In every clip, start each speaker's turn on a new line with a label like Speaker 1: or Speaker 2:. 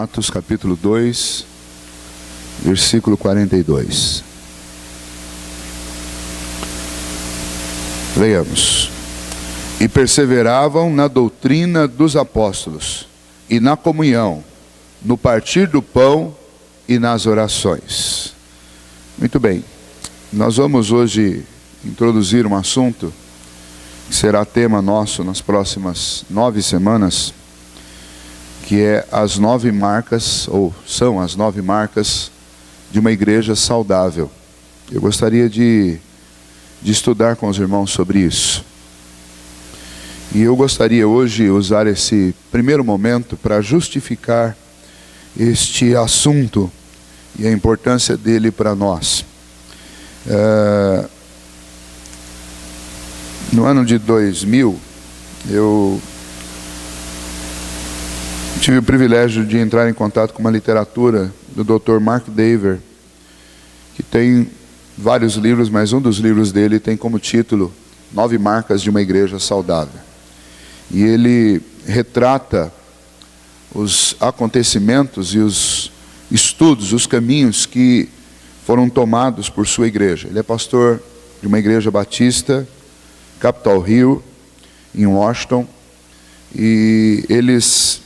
Speaker 1: Atos capítulo 2, versículo 42. Leiamos. E perseveravam na doutrina dos apóstolos, e na comunhão, no partir do pão e nas orações. Muito bem, nós vamos hoje introduzir um assunto que será tema nosso nas próximas 9 semanas, que é as 9 marcas, ou são as 9 marcas de uma igreja saudável. Eu gostaria de estudar com os irmãos sobre isso. E eu gostaria hoje usar esse primeiro momento para justificar este assunto e a importância dele para nós. No ano de 2000, eu tive o privilégio de entrar em contato com uma literatura do Dr. Mark Dever, que tem vários livros, mas um dos livros dele tem como título 9 marcas de uma igreja saudável. E ele retrata os acontecimentos e os estudos, os caminhos que foram tomados por sua igreja. Ele é pastor de uma igreja batista, Capitol Hill, em Washington, e eles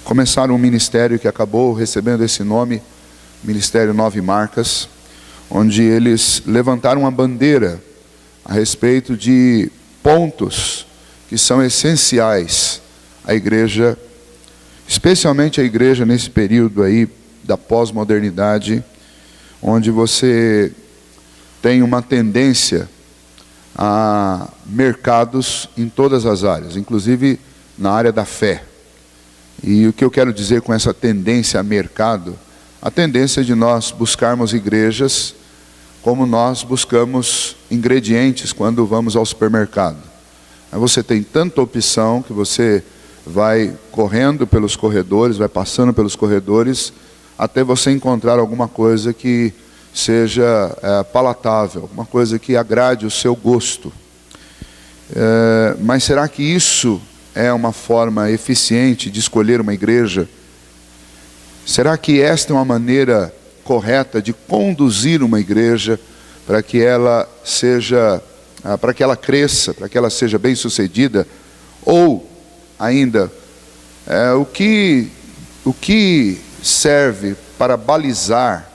Speaker 1: começaram um ministério que acabou recebendo esse nome, Ministério 9 Marcas, onde eles levantaram uma bandeira a respeito de pontos que são essenciais à igreja, especialmente a igreja nesse período aí da pós-modernidade, onde você tem uma tendência a mercados em todas as áreas, inclusive na área da fé. E o que eu quero dizer com essa tendência a mercado? A tendência de nós buscarmos igrejas como nós buscamos ingredientes quando vamos ao supermercado. Aí você tem tanta opção que você vai correndo pelos corredores, vai passando pelos corredores, até você encontrar alguma coisa que seja palatável, alguma coisa que agrade o seu gosto. Mas será que isso é uma forma eficiente de escolher uma igreja? Será que esta é uma maneira correta de conduzir uma igreja para que ela seja, para que ela cresça, para que ela seja bem sucedida? Ou ainda, o que serve para balizar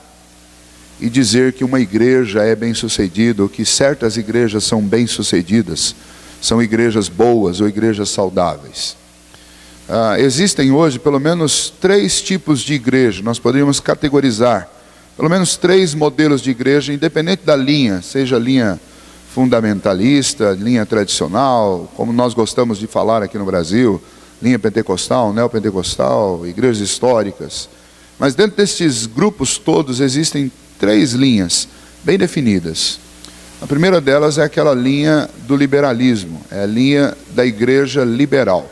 Speaker 1: e dizer que uma igreja é bem sucedida, ou que certas igrejas são bem sucedidas, são igrejas boas ou igrejas saudáveis? Existem hoje pelo menos 3 tipos de igreja. Nós poderíamos categorizar pelo menos 3 modelos de igreja, independente da linha, seja linha fundamentalista, linha tradicional, como nós gostamos de falar aqui no Brasil, linha pentecostal, neopentecostal, igrejas históricas. Mas dentro desses grupos todos existem 3 linhas bem definidas. A primeira delas é aquela linha do liberalismo, é a linha da igreja liberal.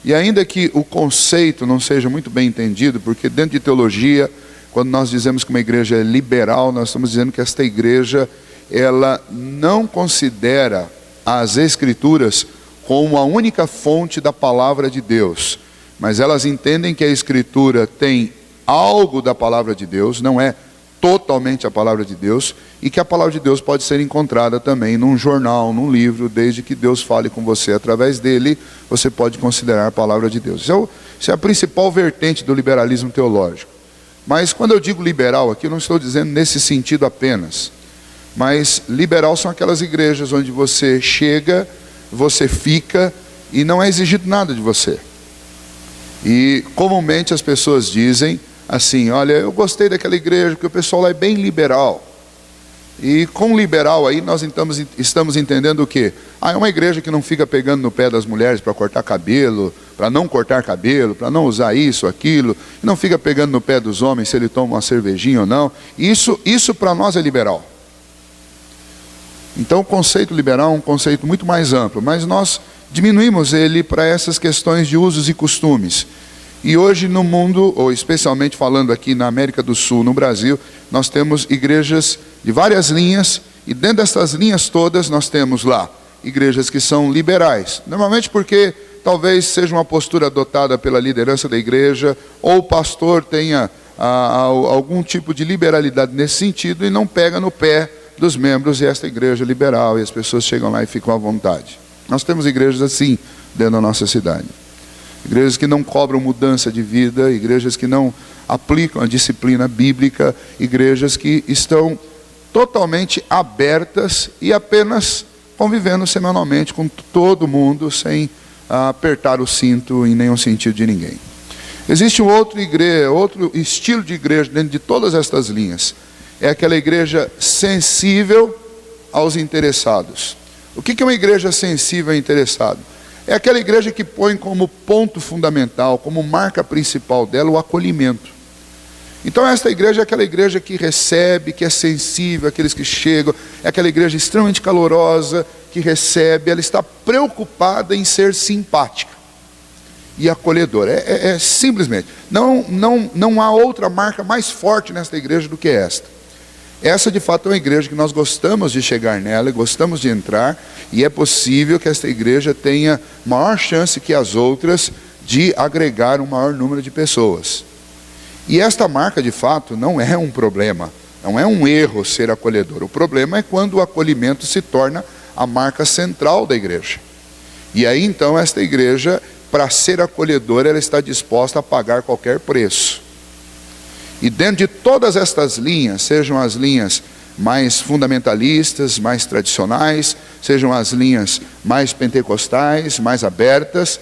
Speaker 1: E ainda que o conceito não seja muito bem entendido, porque dentro de teologia, quando nós dizemos que uma igreja é liberal, nós estamos dizendo que esta igreja, ela não considera as Escrituras como a única fonte da palavra de Deus, mas elas entendem que a Escritura tem algo da palavra de Deus, não é totalmente a palavra de Deus, e que a palavra de Deus pode ser encontrada também num jornal, num livro, desde que Deus fale com você através dele, você pode considerar a palavra de Deus. Isso é a principal vertente do liberalismo teológico. Mas quando eu digo liberal aqui, eu não estou dizendo nesse sentido apenas. Mas liberal são aquelas igrejas onde você chega, você fica e não é exigido nada de você. E comumente as pessoas dizem assim: olha, eu gostei daquela igreja porque o pessoal lá é bem liberal. E com liberal aí nós estamos entendendo o quê? É uma igreja que não fica pegando no pé das mulheres para cortar cabelo, para não cortar cabelo, para não usar isso, aquilo, não fica pegando no pé dos homens se ele toma uma cervejinha ou não. Isso para nós é liberal. Então o conceito liberal é um conceito muito mais amplo, mas nós diminuímos ele para essas questões de usos e costumes. E hoje no mundo, ou especialmente falando aqui na América do Sul, no Brasil, nós temos igrejas de várias linhas, e dentro dessas linhas todas nós temos lá igrejas que são liberais. Normalmente porque talvez seja uma postura adotada pela liderança da igreja, ou o pastor tenha algum tipo de liberalidade nesse sentido e não pega no pé dos membros, e esta igreja liberal, e as pessoas chegam lá e ficam à vontade. Nós temos igrejas assim dentro da nossa cidade. Igrejas que não cobram mudança de vida, igrejas que não aplicam a disciplina bíblica, igrejas que estão totalmente abertas e apenas convivendo semanalmente com todo mundo, sem apertar o cinto em nenhum sentido de ninguém. Existe outro estilo de igreja dentro de todas estas linhas. É aquela igreja sensível aos interessados. O que é uma igreja sensível ao interessado? É aquela igreja que põe como ponto fundamental, como marca principal dela, o acolhimento. Então esta igreja é aquela igreja que recebe, que é sensível àqueles que chegam, é aquela igreja extremamente calorosa, que recebe, ela está preocupada em ser simpática e acolhedora. Simplesmente, não há outra marca mais forte nesta igreja do que esta. Essa de fato é uma igreja que nós gostamos de chegar nela, gostamos de entrar, e é possível que esta igreja tenha maior chance que as outras de agregar um maior número de pessoas. E esta marca de fato não é um problema, não é um erro ser acolhedor. O problema é quando o acolhimento se torna a marca central da igreja. E aí então esta igreja, para ser acolhedora, ela está disposta a pagar qualquer preço. E dentro de todas estas linhas, sejam as linhas mais fundamentalistas, mais tradicionais, sejam as linhas mais pentecostais, mais abertas,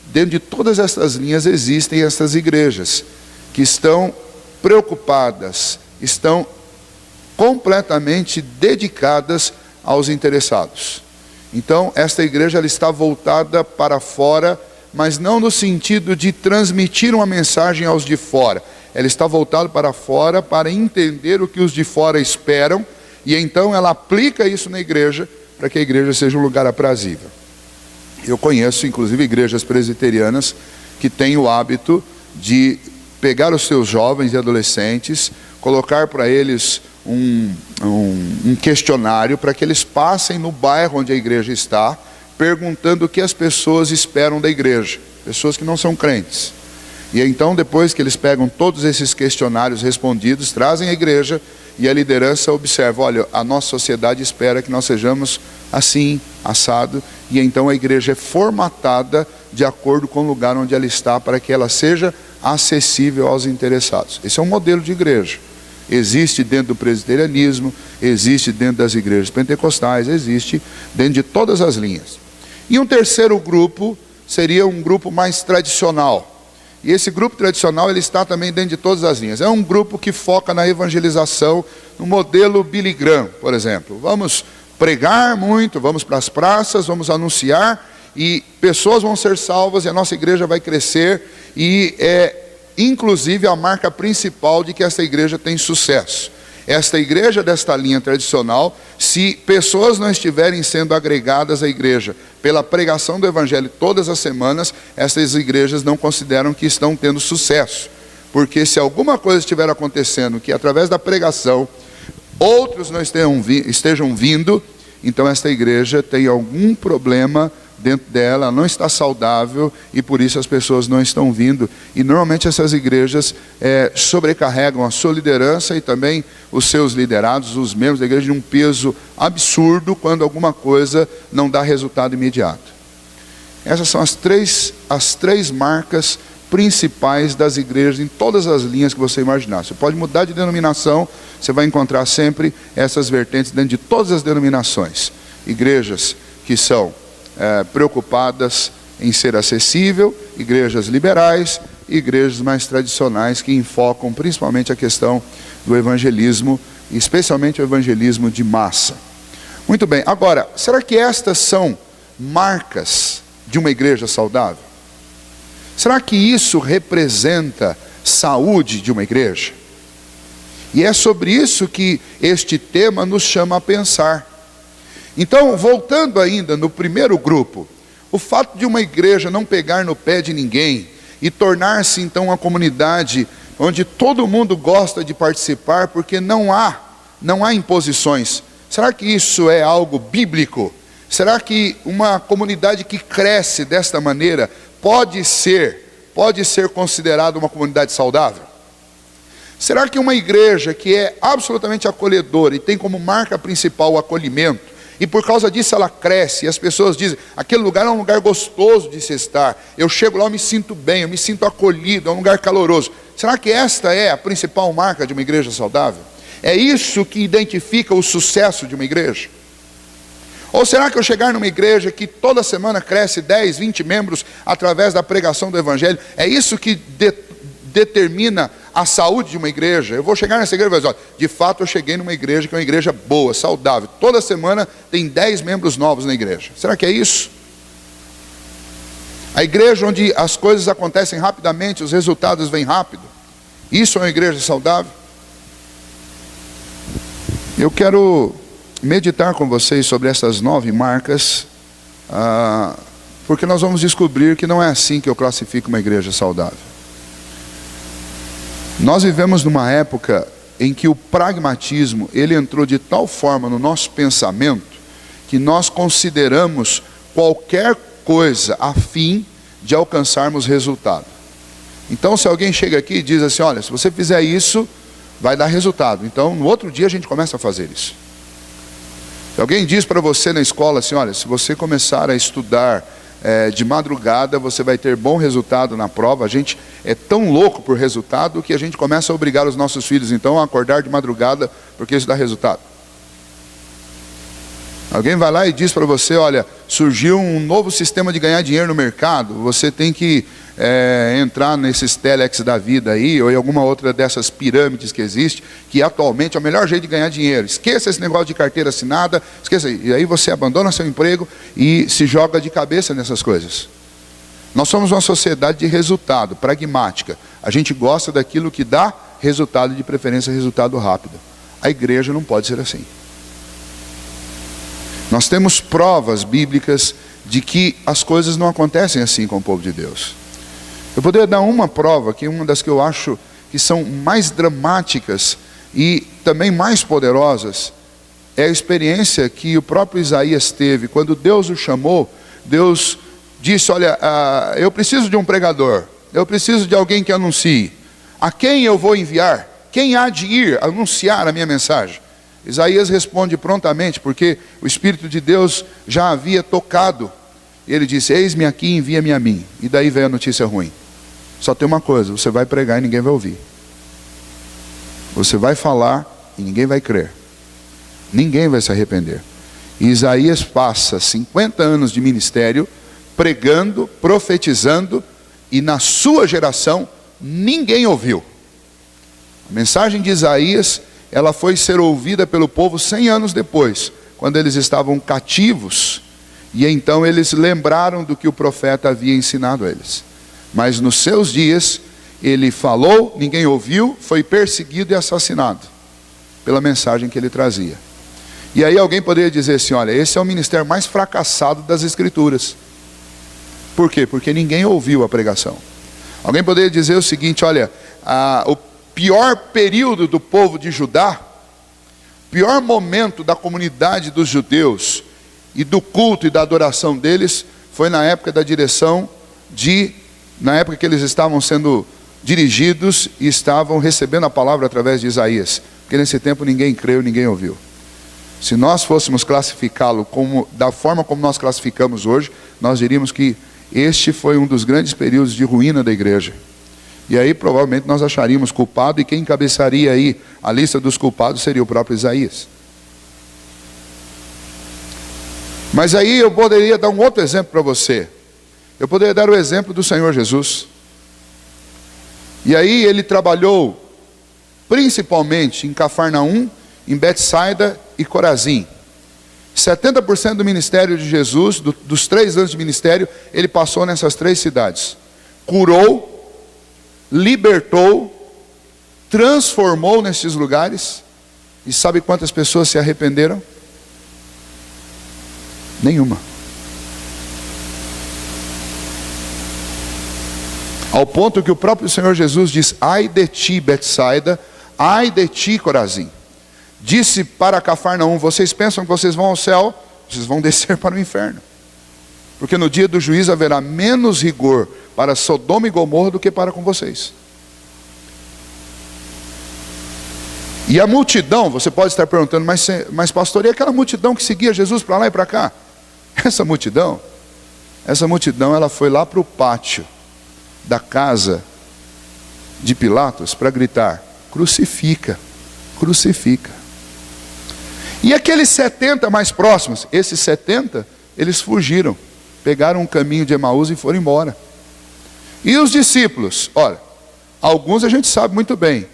Speaker 1: dentro de todas estas linhas existem estas igrejas que estão preocupadas, estão completamente dedicadas aos interessados. Então, esta igreja ela está voltada para fora, mas não no sentido de transmitir uma mensagem aos de fora. Ela está voltada para fora para entender o que os de fora esperam, e então ela aplica isso na igreja, para que a igreja seja um lugar aprazível. Eu conheço, inclusive, igrejas presbiterianas que têm o hábito de pegar os seus jovens e adolescentes, colocar para eles um questionário para que eles passem no bairro onde a igreja está, perguntando o que as pessoas esperam da igreja, pessoas que não são crentes. E então, depois que eles pegam todos esses questionários respondidos, trazem à igreja, e a liderança observa: olha, a nossa sociedade espera que nós sejamos assim, assado, e então a igreja é formatada de acordo com o lugar onde ela está, para que ela seja acessível aos interessados. Esse é um modelo de igreja. Existe dentro do presbiterianismo, existe dentro das igrejas pentecostais, existe dentro de todas as linhas. E um terceiro grupo seria um grupo mais tradicional. E esse grupo tradicional ele está também dentro de todas as linhas. É um grupo que foca na evangelização, no modelo Billy Graham, por exemplo. Vamos pregar muito, vamos para as praças, vamos anunciar, e pessoas vão ser salvas, e a nossa igreja vai crescer, e inclusive a marca principal de que essa igreja tem sucesso. Esta igreja desta linha tradicional, se pessoas não estiverem sendo agregadas à igreja pela pregação do evangelho todas as semanas, essas igrejas não consideram que estão tendo sucesso. Porque se alguma coisa estiver acontecendo, que através da pregação outros não estejam vindo, então esta igreja tem algum problema dentro dela, não está saudável, e por isso as pessoas não estão vindo. E normalmente essas igrejas sobrecarregam a sua liderança e também os seus liderados, os membros da igreja, de um peso absurdo quando alguma coisa não dá resultado imediato. Essas são as três marcas principais das igrejas em todas as linhas que você imaginar. Você pode mudar de denominação, você vai encontrar sempre essas vertentes dentro de todas as denominações. Igrejas que são preocupadas em ser acessível, igrejas liberais, igrejas mais tradicionais que enfocam principalmente a questão do evangelismo, especialmente o evangelismo de massa. Muito bem, agora, será que estas são marcas de uma igreja saudável? Será que isso representa saúde de uma igreja? E é sobre isso que este tema nos chama a pensar. Então, voltando ainda no primeiro grupo, o fato de uma igreja não pegar no pé de ninguém e tornar-se então uma comunidade onde todo mundo gosta de participar, porque não há imposições. Será que isso é algo bíblico? Será que uma comunidade que cresce desta maneira pode ser considerada uma comunidade saudável? Será que uma igreja que é absolutamente acolhedora e tem como marca principal o acolhimento, e por causa disso ela cresce, e as pessoas dizem, aquele lugar é um lugar gostoso de se estar, eu chego lá, eu me sinto bem, eu me sinto acolhido, é um lugar caloroso. Será que esta é a principal marca de uma igreja saudável? É isso que identifica o sucesso de uma igreja? Ou será que eu chegar numa igreja que toda semana cresce 10, 20 membros através da pregação do evangelho, é isso que determina a saúde de uma igreja? Eu vou chegar nessa igreja e vou dizer, olha, de fato eu cheguei numa igreja que é uma igreja boa, saudável. Toda semana tem 10 membros novos na igreja. Será que é isso? A igreja onde as coisas acontecem rapidamente, os resultados vêm rápido. Isso é uma igreja saudável? Eu quero meditar com vocês sobre essas 9 marcas, porque nós vamos descobrir que não é assim que eu classifico uma igreja saudável. Nós vivemos numa época em que o pragmatismo, ele entrou de tal forma no nosso pensamento, que nós consideramos qualquer coisa a fim de alcançarmos resultado. Então, se alguém chega aqui e diz assim, olha, se você fizer isso, vai dar resultado. Então, no outro dia a gente começa a fazer isso. Se alguém diz para você na escola assim, olha, se você começar a estudar de madrugada, você vai ter bom resultado na prova. A gente é tão louco por resultado que a gente começa a obrigar os nossos filhos então a acordar de madrugada, porque isso dá resultado. Alguém vai lá e diz para você, olha, surgiu um novo sistema de ganhar dinheiro no mercado, você tem que entrar nesses telex da vida aí, ou em alguma outra dessas pirâmides que existe, que atualmente é o melhor jeito de ganhar dinheiro. Esqueça esse negócio de carteira assinada, esqueça, e aí você abandona seu emprego e se joga de cabeça nessas coisas. Nós somos uma sociedade de resultado, pragmática. A gente gosta daquilo que dá resultado, de preferência resultado rápido. A igreja não pode ser assim. Nós temos provas bíblicas de que as coisas não acontecem assim com o povo de Deus. Eu poderia dar uma prova, que é uma das que eu acho que são mais dramáticas e também mais poderosas, é a experiência que o próprio Isaías teve. Quando Deus o chamou, Deus disse, olha, eu preciso de um pregador, eu preciso de alguém que anuncie. A quem eu vou enviar? Quem há de ir anunciar a minha mensagem? Isaías responde prontamente, porque o Espírito de Deus já havia tocado. Ele disse, eis-me aqui, envia-me a mim. E daí veio a notícia ruim. Só tem uma coisa, você vai pregar e ninguém vai ouvir. Você vai falar e ninguém vai crer. Ninguém vai se arrepender. E Isaías passa 50 anos de ministério, pregando, profetizando, e na sua geração, ninguém ouviu. A mensagem de Isaías, ela foi ser ouvida pelo povo 100 anos depois, quando eles estavam cativos, e então eles lembraram do que o profeta havia ensinado a eles. Mas nos seus dias, ele falou, ninguém ouviu, foi perseguido e assassinado, pela mensagem que ele trazia. E aí alguém poderia dizer assim, olha, esse é o ministério mais fracassado das Escrituras. Por quê? Porque ninguém ouviu a pregação. Alguém poderia dizer o seguinte, olha, o pior período do povo de Judá, pior momento da comunidade dos judeus, e do culto e da adoração deles, foi na época da direção na época que eles estavam sendo dirigidos e estavam recebendo a palavra através de Isaías. Porque nesse tempo ninguém creu, ninguém ouviu. Se nós fôssemos classificá-lo da forma como nós classificamos hoje, nós diríamos que este foi um dos grandes períodos de ruína da igreja. E aí provavelmente nós acharíamos culpado, e quem encabeçaria aí a lista dos culpados seria o próprio Isaías. Mas aí eu poderia dar um outro exemplo para você. Eu poderia dar o exemplo do Senhor Jesus. E aí ele trabalhou principalmente em Cafarnaum, em Betsaida e Corazim. 70% do ministério de Jesus, dos 3 anos de ministério, ele passou nessas 3 cidades. Curou, libertou, transformou nesses lugares. E sabe quantas pessoas se arrependeram? Nenhuma. Ao ponto que o próprio Senhor Jesus diz, ai de ti, Betsaida, ai de ti, Corazim. Disse para Cafarnaum, vocês pensam que vocês vão ao céu vocês vão descer para o inferno. Porque no dia do juízo haverá menos rigor para Sodoma e Gomorra do que para com vocês. E a multidão, você pode estar perguntando, mas pastor, e aquela multidão que seguia Jesus para lá e para cá? Essa multidão, ela foi lá para o pátio da casa de Pilatos para gritar: crucifica, crucifica. E aqueles 70 mais próximos, esses 70, eles fugiram, pegaram um caminho de Emaús e foram embora. E os discípulos, olha, alguns a gente sabe muito bem.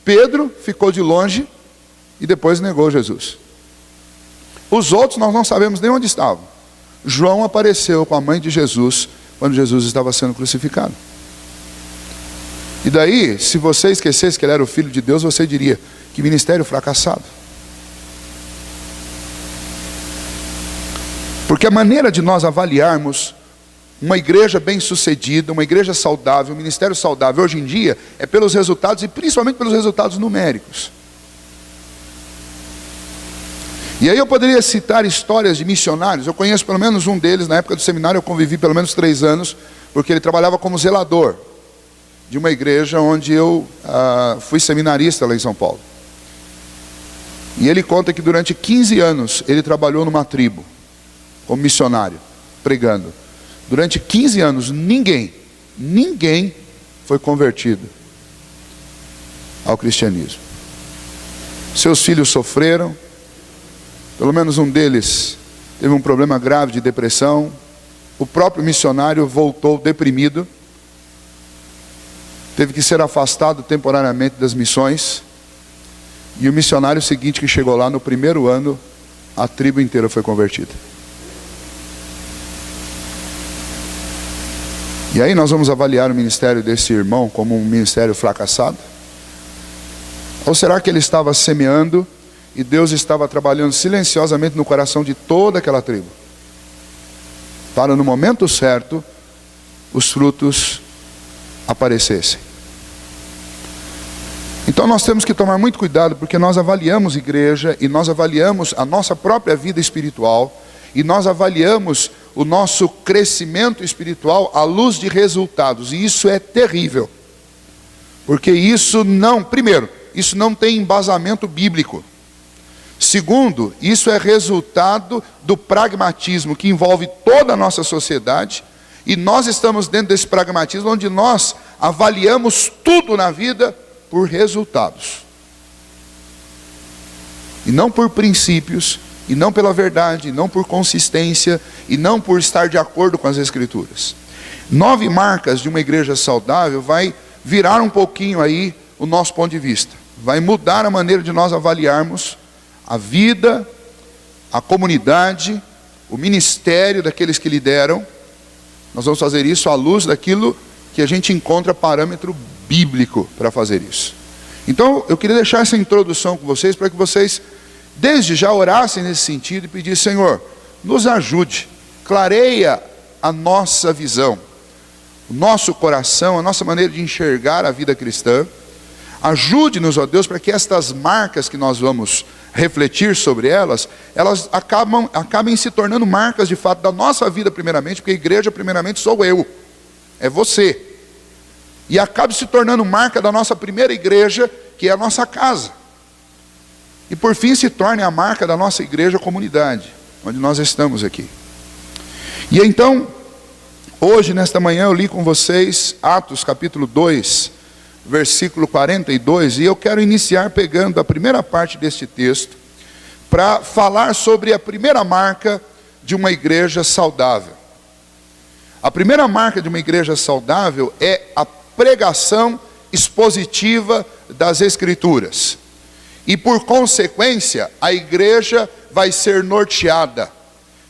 Speaker 1: Pedro ficou de longe e depois negou Jesus. Os outros nós não sabemos nem onde estavam. João apareceu com a mãe de Jesus quando Jesus estava sendo crucificado. E daí, se você esquecesse que ele era o Filho de Deus, você diria: que ministério fracassado. Porque a maneira de nós avaliarmos uma igreja bem-sucedida, uma igreja saudável, um ministério saudável, hoje em dia, é pelos resultados e principalmente pelos resultados numéricos. E aí eu poderia citar histórias de missionários. Eu conheço pelo menos um deles. Na época do seminário eu convivi pelo menos 3 anos, porque ele trabalhava como zelador de uma igreja onde eu fui seminarista lá em São Paulo. E ele conta que durante 15 anos ele trabalhou numa tribo como missionário, pregando. Durante 15 anos ninguém foi convertido ao cristianismo. Seus filhos sofreram. Pelo menos um deles teve um problema grave de depressão. O próprio missionário voltou deprimido. Teve que ser afastado temporariamente das missões. E o missionário seguinte que chegou lá no primeiro ano, a tribo inteira foi convertida. E aí nós vamos avaliar o ministério desse irmão como um ministério fracassado? Ou será que ele estava semeando e Deus estava trabalhando silenciosamente no coração de toda aquela tribo, para no momento certo os frutos aparecessem? Então nós temos que tomar muito cuidado, porque nós avaliamos igreja e nós avaliamos a nossa própria vida espiritual e nós avaliamos o nosso crescimento espiritual à luz de resultados, e isso é terrível, porque isso não, primeiro, isso não tem embasamento bíblico. Segundo, isso é resultado do pragmatismo que envolve toda a nossa sociedade, e nós estamos dentro desse pragmatismo onde nós avaliamos tudo na vida por resultados, e não por princípios, e não pela verdade, e não por consistência, e não por estar de acordo com as Escrituras. 9 marcas de uma igreja saudável vai virar um pouquinho aí o nosso ponto de vista, vai mudar a maneira de nós avaliarmos a vida, a comunidade, o ministério daqueles que lideram. Nós vamos fazer isso à luz daquilo que a gente encontra parâmetro bíblico para fazer isso. Então eu queria deixar essa introdução com vocês, para que vocês desde já orassem nesse sentido e pedissem: Senhor, nos ajude, clareia a nossa visão, o nosso coração, a nossa maneira de enxergar a vida cristã. Ajude-nos, ó Deus, para que estas marcas que nós vamos refletir sobre elas acabem se tornando marcas de fato da nossa vida primeiramente, porque a igreja primeiramente sou eu, é você. E acabe se tornando marca da nossa primeira igreja, que é a nossa casa. E por fim se torne a marca da nossa igreja comunidade, onde nós estamos aqui. E então, hoje, nesta manhã, eu li com vocês Atos capítulo 2, versículo 42, e eu quero iniciar pegando a primeira parte deste texto, para falar sobre a primeira marca de uma igreja saudável. A primeira marca de uma igreja saudável é a pregação expositiva das Escrituras. E por consequência, a igreja vai ser norteada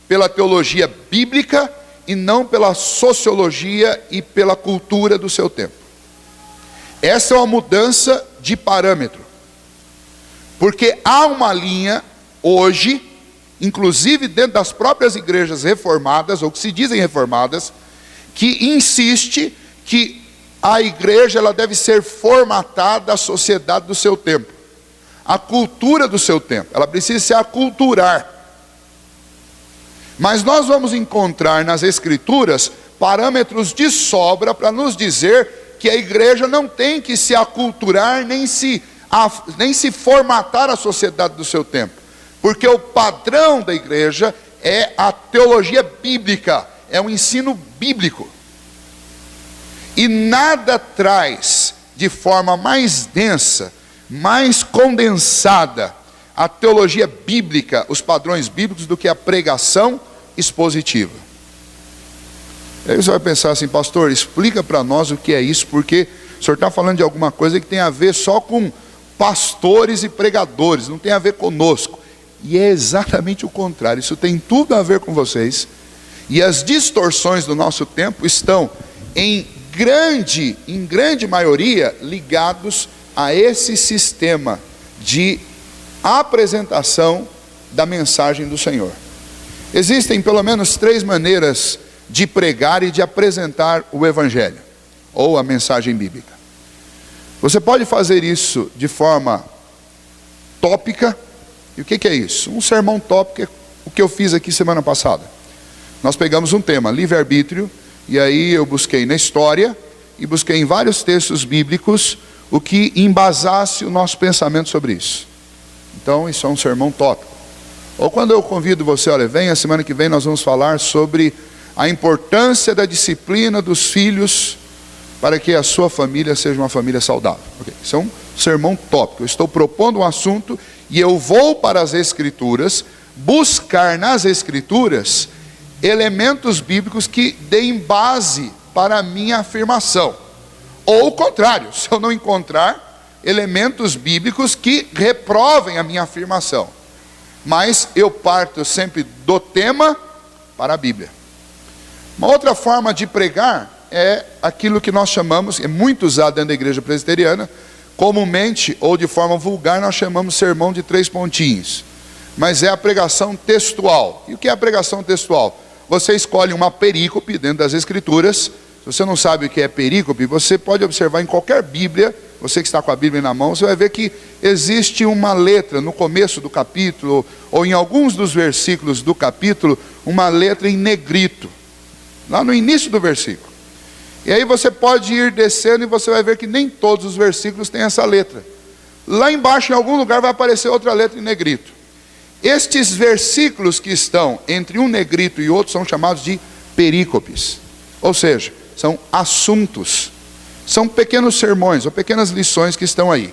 Speaker 1: pela teologia bíblica e não pela sociologia e pela cultura do seu tempo. Essa é uma mudança de parâmetro. Porque há uma linha hoje, inclusive dentro das próprias igrejas reformadas, ou que se dizem reformadas, que insiste que a igreja ela deve ser formatada à sociedade do seu tempo. A cultura do seu tempo, ela precisa se aculturar. Mas nós vamos encontrar nas Escrituras parâmetros de sobra para nos dizer que a igreja não tem que se aculturar, nem se formatar a sociedade do seu tempo. Porque o padrão da igreja é a teologia bíblica, é o ensino bíblico. E nada traz de forma mais densa, mais condensada, a teologia bíblica, os padrões bíblicos, do que a pregação expositiva. Aí você vai pensar assim: pastor, explica para nós o que é isso, porque o senhor está falando de alguma coisa que tem a ver só com pastores e pregadores, não tem a ver conosco. E é exatamente o contrário, isso tem tudo a ver com vocês. E as distorções do nosso tempo estão em grande maioria ligados a esse sistema de apresentação da mensagem do Senhor. Existem pelo menos 3 maneiras de pregar e de apresentar o Evangelho, ou a mensagem bíblica. Você pode fazer isso de forma tópica. E o que é isso? Um sermão tópico é o que eu fiz aqui semana passada. Nós pegamos um tema, livre-arbítrio, e aí eu busquei na história, e busquei em vários textos bíblicos, o que embasasse o nosso pensamento sobre isso. Então isso é um sermão tópico. Ou quando eu convido você, olha, vem, a semana que vem nós vamos falar sobre a importância da disciplina dos filhos para que a sua família seja uma família saudável. Okay. Isso é um sermão tópico. Eu estou propondo um assunto e eu vou para as Escrituras buscar nas Escrituras elementos bíblicos que deem base para a minha afirmação. Ou o contrário, se eu não encontrar elementos bíblicos que reprovem a minha afirmação. Mas eu parto sempre do tema para a Bíblia. Uma outra forma de pregar é aquilo que nós chamamos, é muito usado dentro da igreja presbiteriana, comumente ou de forma vulgar nós chamamos sermão de 3 pontinhos. Mas é a pregação textual. E o que é a pregação textual? Você escolhe uma perícope dentro das Escrituras. Se você não sabe o que é perícope, você pode observar em qualquer Bíblia, você que está com a Bíblia na mão, você vai ver que existe uma letra no começo do capítulo, ou em alguns dos versículos do capítulo, uma letra em negrito, lá no início do versículo. E aí você pode ir descendo e você vai ver que nem todos os versículos têm essa letra. Lá embaixo, em algum lugar, vai aparecer outra letra em negrito. Estes versículos que estão entre um negrito e outro são chamados de perícopes. Ou seja, são assuntos. São pequenos sermões ou pequenas lições que estão aí.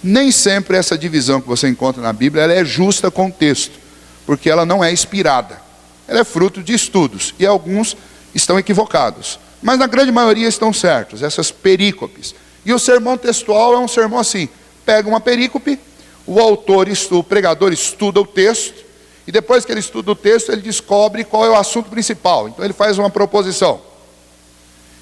Speaker 1: Nem sempre essa divisão que você encontra na Bíblia ela é justa com o texto, porque ela não é inspirada. Ela é fruto de estudos, e alguns estão equivocados. Mas na grande maioria estão certos, essas perícopes. E o sermão textual é um sermão assim: pega uma perícope, o autor, o pregador estuda o texto, e depois que ele estuda o texto, ele descobre qual é o assunto principal. Então ele faz uma proposição.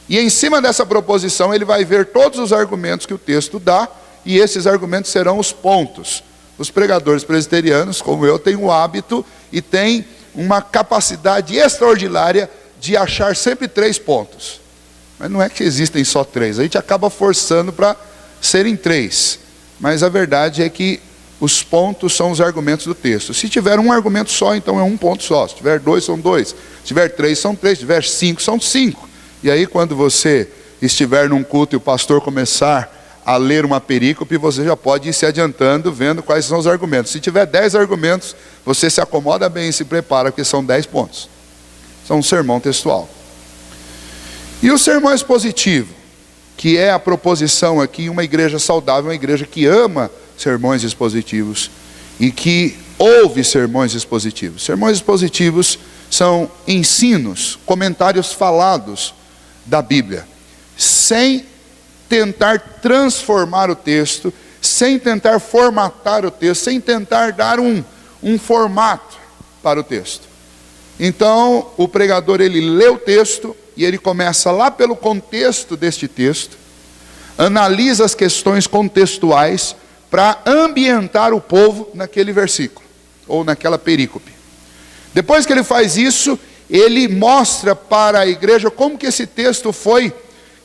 Speaker 1: E em cima dessa proposição ele vai ver todos os argumentos que o texto dá, e esses argumentos serão os pontos. Os pregadores presbiterianos, como eu, têm o hábito e têm uma capacidade extraordinária de achar sempre 3 pontos. Mas não é que existem só 3, a gente acaba forçando para serem 3. Mas a verdade é que os pontos são os argumentos do texto. Se tiver um argumento só, então é um ponto só. Se tiver 2, são 2. Se tiver 3, são 3. Se tiver 5, são 5. E aí quando você estiver num culto e o pastor começar a ler uma perícope, você já pode ir se adiantando, vendo quais são os argumentos. Se tiver 10 argumentos, você se acomoda bem e se prepara, porque são 10 pontos. São um sermão textual. E o sermão expositivo, que é a proposição aqui, uma igreja saudável, uma igreja que ama sermões expositivos e que ouve sermões expositivos. Sermões expositivos são ensinos, comentários falados da Bíblia, sem tentar transformar o texto, sem tentar formatar o texto, sem tentar dar um formato para o texto. Então, o pregador, ele lê o texto e ele começa lá pelo contexto deste texto, analisa as questões contextuais para ambientar o povo naquele versículo, ou naquela perícope. Depois que ele faz isso, ele mostra para a igreja como que esse texto foi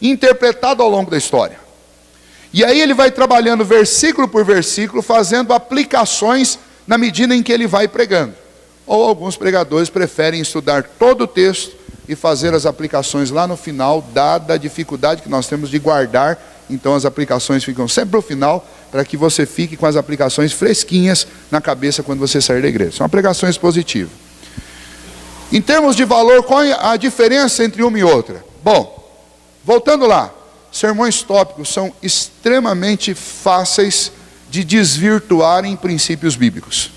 Speaker 1: interpretado ao longo da história. E aí ele vai trabalhando versículo por versículo, fazendo aplicações na medida em que ele vai pregando. ou alguns pregadores preferem estudar todo o texto e fazer as aplicações lá no final, dada a dificuldade que nós temos de guardar. Então as aplicações ficam sempre no final, para que você fique com as aplicações fresquinhas na cabeça quando você sair da igreja. São aplicações positivas. Em termos de valor, qual é a diferença entre uma e outra? Bom, voltando lá, sermões tópicos são extremamente fáceis de desvirtuar em princípios bíblicos.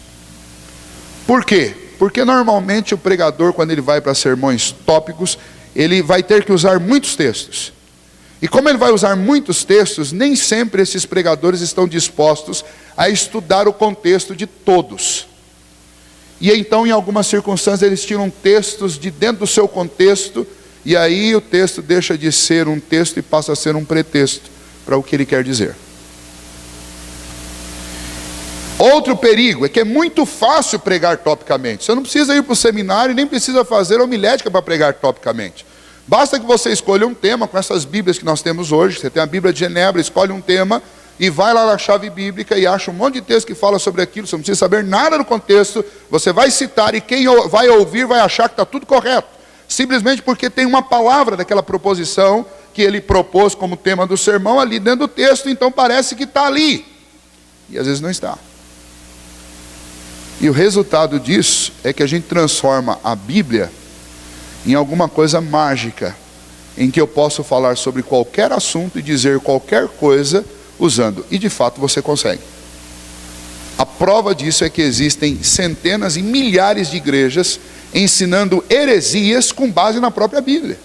Speaker 1: Por quê? Porque normalmente o pregador, quando ele vai para sermões tópicos, ele vai ter que usar muitos textos. E como ele vai usar muitos textos, nem sempre esses pregadores estão dispostos a estudar o contexto de todos. E então, em algumas circunstâncias, eles tiram textos de dentro do seu contexto, e aí o texto deixa de ser um texto e passa a ser um pretexto para o que ele quer dizer. Outro perigo é que é muito fácil pregar topicamente. Você não precisa ir para o seminário e nem precisa fazer homilética para pregar topicamente. Basta que você escolha um tema com essas bíblias que nós temos hoje. Você tem a Bíblia de Genebra, escolhe um tema e vai lá na chave bíblica e acha um monte de texto que fala sobre aquilo. Você não precisa saber nada do contexto. Você vai citar e quem vai ouvir vai achar que está tudo correto. Simplesmente porque tem uma palavra daquela proposição que ele propôs como tema do sermão ali dentro do texto. Então parece que está ali. E às vezes não está. E o resultado disso é que a gente transforma a Bíblia em alguma coisa mágica, em que eu posso falar sobre qualquer assunto e dizer qualquer coisa usando. E de fato você consegue. A prova disso é que existem centenas e milhares de igrejas ensinando heresias com base na própria Bíblia.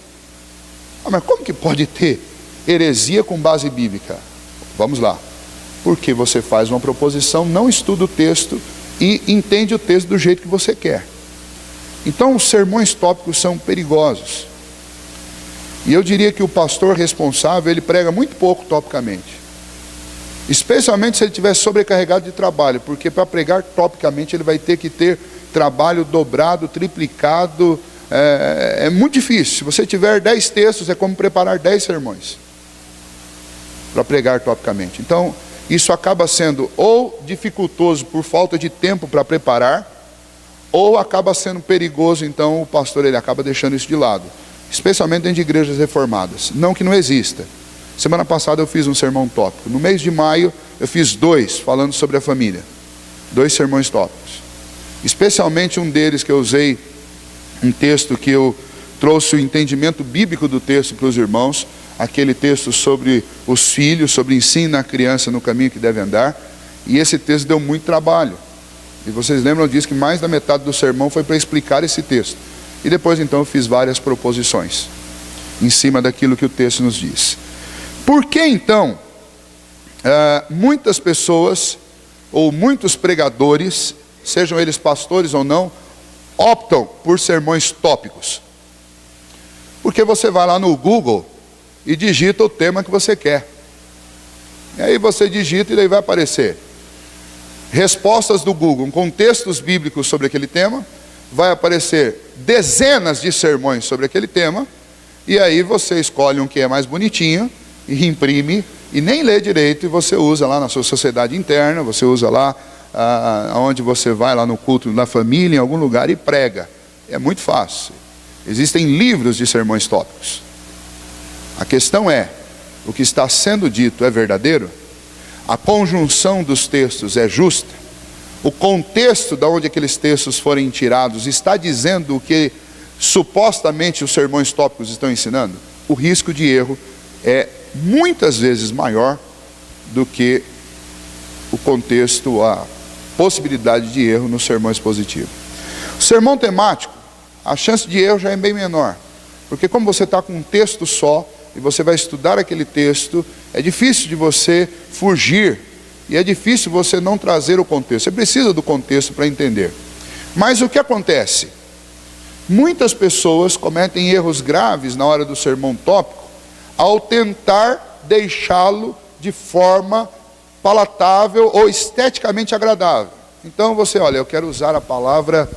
Speaker 1: Mas como que pode ter heresia com base bíblica? Vamos lá. Porque você faz uma proposição, não estuda o texto e entende o texto do jeito que você quer. Então os sermões tópicos são perigosos. E eu diria que o pastor responsável, ele prega muito pouco topicamente. Especialmente se ele estiver sobrecarregado de trabalho, porque para pregar topicamente ele vai ter que ter trabalho dobrado, triplicado. É muito difícil. Se você tiver 10 textos, é como preparar 10 sermões para pregar topicamente. Então isso acaba sendo ou dificultoso por falta de tempo para preparar, ou acaba sendo perigoso. Então o pastor ele acaba deixando isso de lado, especialmente dentro de igrejas reformadas. Não que não exista. Semana passada eu fiz um sermão tópico. No mês de maio eu fiz 2 falando sobre a família. 2 sermões tópicos. Especialmente um deles que eu usei um texto que eu trouxe o entendimento bíblico do texto para os irmãos. Aquele texto sobre os filhos, sobre ensino à criança no caminho que deve andar. E esse texto deu muito trabalho. E vocês lembram disso, que mais da metade do sermão foi para explicar esse texto. E depois então eu fiz várias proposições em cima daquilo que o texto nos diz. Por que então muitas pessoas ou muitos pregadores, sejam eles pastores ou não, optam por sermões tópicos? Porque você vai lá no Google e digita o tema que você quer. E aí você digita e daí vai aparecer respostas do Google com textos bíblicos sobre aquele tema. Vai aparecer dezenas de sermões sobre aquele tema. E aí você escolhe um que é mais bonitinho e imprime e nem lê direito, e você usa lá na sua sociedade interna, você usa lá onde você vai, lá no culto da família, em algum lugar, e prega. É muito fácil. Existem livros de sermões tópicos. A questão é, o que está sendo dito é verdadeiro? A conjunção dos textos é justa? O contexto de onde aqueles textos forem tirados está dizendo o que supostamente os sermões tópicos estão ensinando? O risco de erro é muitas vezes maior do que o contexto, a possibilidade de erro nos sermões positivos. O sermão temático, a chance de erro já é bem menor, porque como você está com um texto só e você vai estudar aquele texto, é difícil de você fugir e é difícil você não trazer o contexto. Você precisa do contexto para entender. Mas o que acontece? Muitas pessoas cometem erros graves na hora do sermão tópico ao tentar deixá-lo de forma palatável ou esteticamente agradável. Então você, olha, eu quero usar a palavra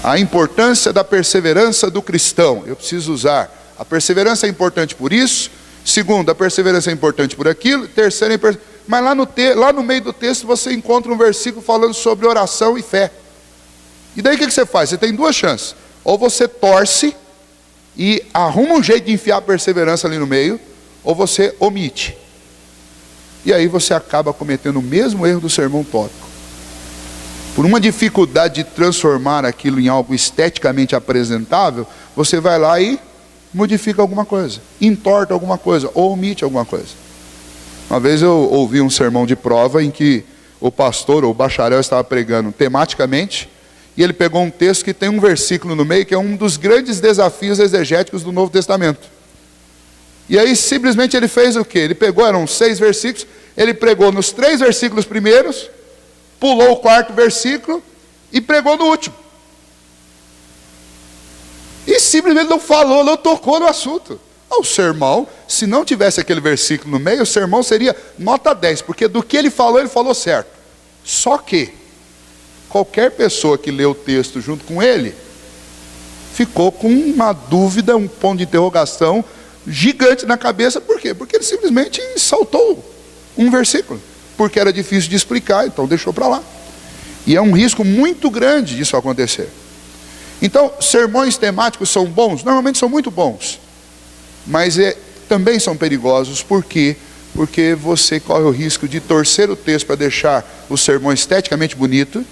Speaker 1: a importância da perseverança do cristão. Eu preciso usar. A perseverança é importante por isso. Segundo, a perseverança é importante por aquilo. Terceiro, mas lá no meio do texto você encontra um versículo falando sobre oração e fé. E daí o que você faz? Você tem duas chances. Ou você torce e arruma um jeito de enfiar a perseverança ali no meio, ou você omite. E aí você acaba cometendo o mesmo erro do sermão tópico. Por uma dificuldade de transformar aquilo em algo esteticamente apresentável, você vai lá e modifica alguma coisa, entorta alguma coisa, ou omite alguma coisa. Uma vez eu ouvi um sermão de prova em que o pastor ou o bacharel estava pregando tematicamente, e ele pegou um texto que tem um versículo no meio, que é um dos grandes desafios exegéticos do Novo Testamento. E aí simplesmente ele fez o quê? Ele pegou, eram 6 versículos, ele pregou nos 3 versículos primeiros, pulou o 4º versículo e pregou no último. E simplesmente não falou, não tocou no assunto. O sermão, se não tivesse aquele versículo no meio, o sermão seria nota 10, porque do que ele falou certo. Só que qualquer pessoa que lê o texto junto com ele, ficou com uma dúvida, um ponto de interrogação gigante na cabeça. Por quê? Porque ele simplesmente saltou um versículo, porque era difícil de explicar, então deixou para lá. E é um risco muito grande disso acontecer. Então, sermões temáticos são bons? Normalmente são muito bons. Mas também são perigosos. Por quê? Porque você corre o risco de torcer o texto para deixar o sermão esteticamente bonito,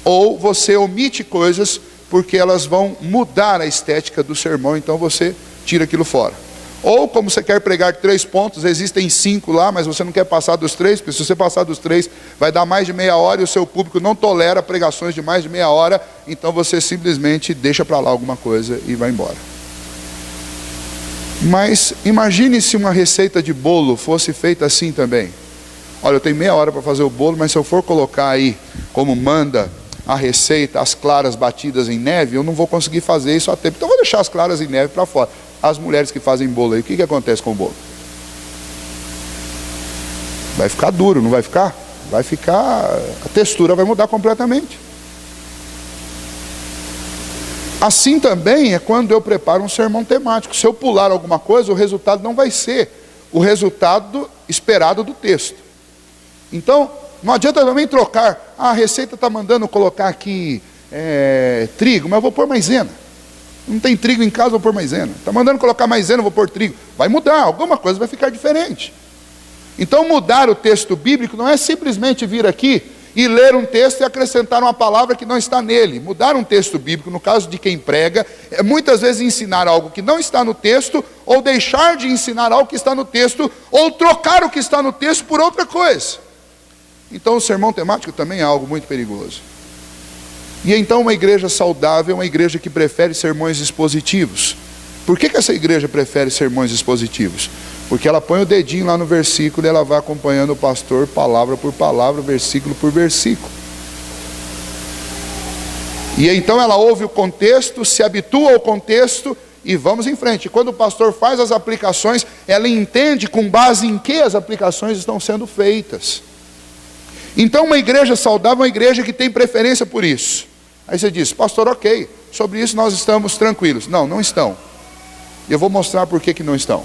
Speaker 1: ou você omite coisas porque elas vão mudar a estética do sermão, então você tira aquilo fora. Ou como você quer pregar 3 pontos, existem 5 lá, mas você não quer passar dos 3, porque se você passar dos 3, vai dar mais de meia hora e o seu público não tolera pregações de mais de meia hora, então você simplesmente deixa para lá alguma coisa e vai embora. Mas imagine se uma receita de bolo fosse feita assim também. Olha, eu tenho meia hora para fazer o bolo, mas se eu for colocar aí, como manda a receita, as claras batidas em neve, eu não vou conseguir fazer isso a tempo. Então eu vou deixar as claras em neve para fora. As mulheres que fazem bolo aí, o que acontece com o bolo? Vai ficar duro, não vai ficar? Vai ficar, a textura vai mudar completamente. Assim também é quando eu preparo um sermão temático. Se eu pular alguma coisa, o resultado não vai ser o resultado esperado do texto. Então, não adianta também trocar. A receita está mandando colocar aqui trigo, mas eu vou pôr maisena. Não tem trigo em casa, vou pôr maisena. Está mandando colocar maisena, vou pôr trigo. Vai mudar, alguma coisa vai ficar diferente. Então mudar o texto bíblico não é simplesmente vir aqui e ler um texto e acrescentar uma palavra que não está nele. Mudar um texto bíblico, no caso de quem prega, é muitas vezes ensinar algo que não está no texto, ou deixar de ensinar algo que está no texto, ou trocar o que está no texto por outra coisa. Então o sermão temático também é algo muito perigoso. E então uma igreja saudável é uma igreja que prefere sermões expositivos. Por que essa igreja prefere sermões expositivos? Porque ela põe o dedinho lá no versículo e ela vai acompanhando o pastor palavra por palavra, versículo por versículo. E então ela ouve o contexto, se habitua ao contexto e vamos em frente. Quando o pastor faz as aplicações, ela entende com base em que as aplicações estão sendo feitas. Então uma igreja saudável é uma igreja que tem preferência por isso. Aí você diz, pastor, ok, sobre isso nós estamos tranquilos. Não, não estão. Eu vou mostrar por que não estão.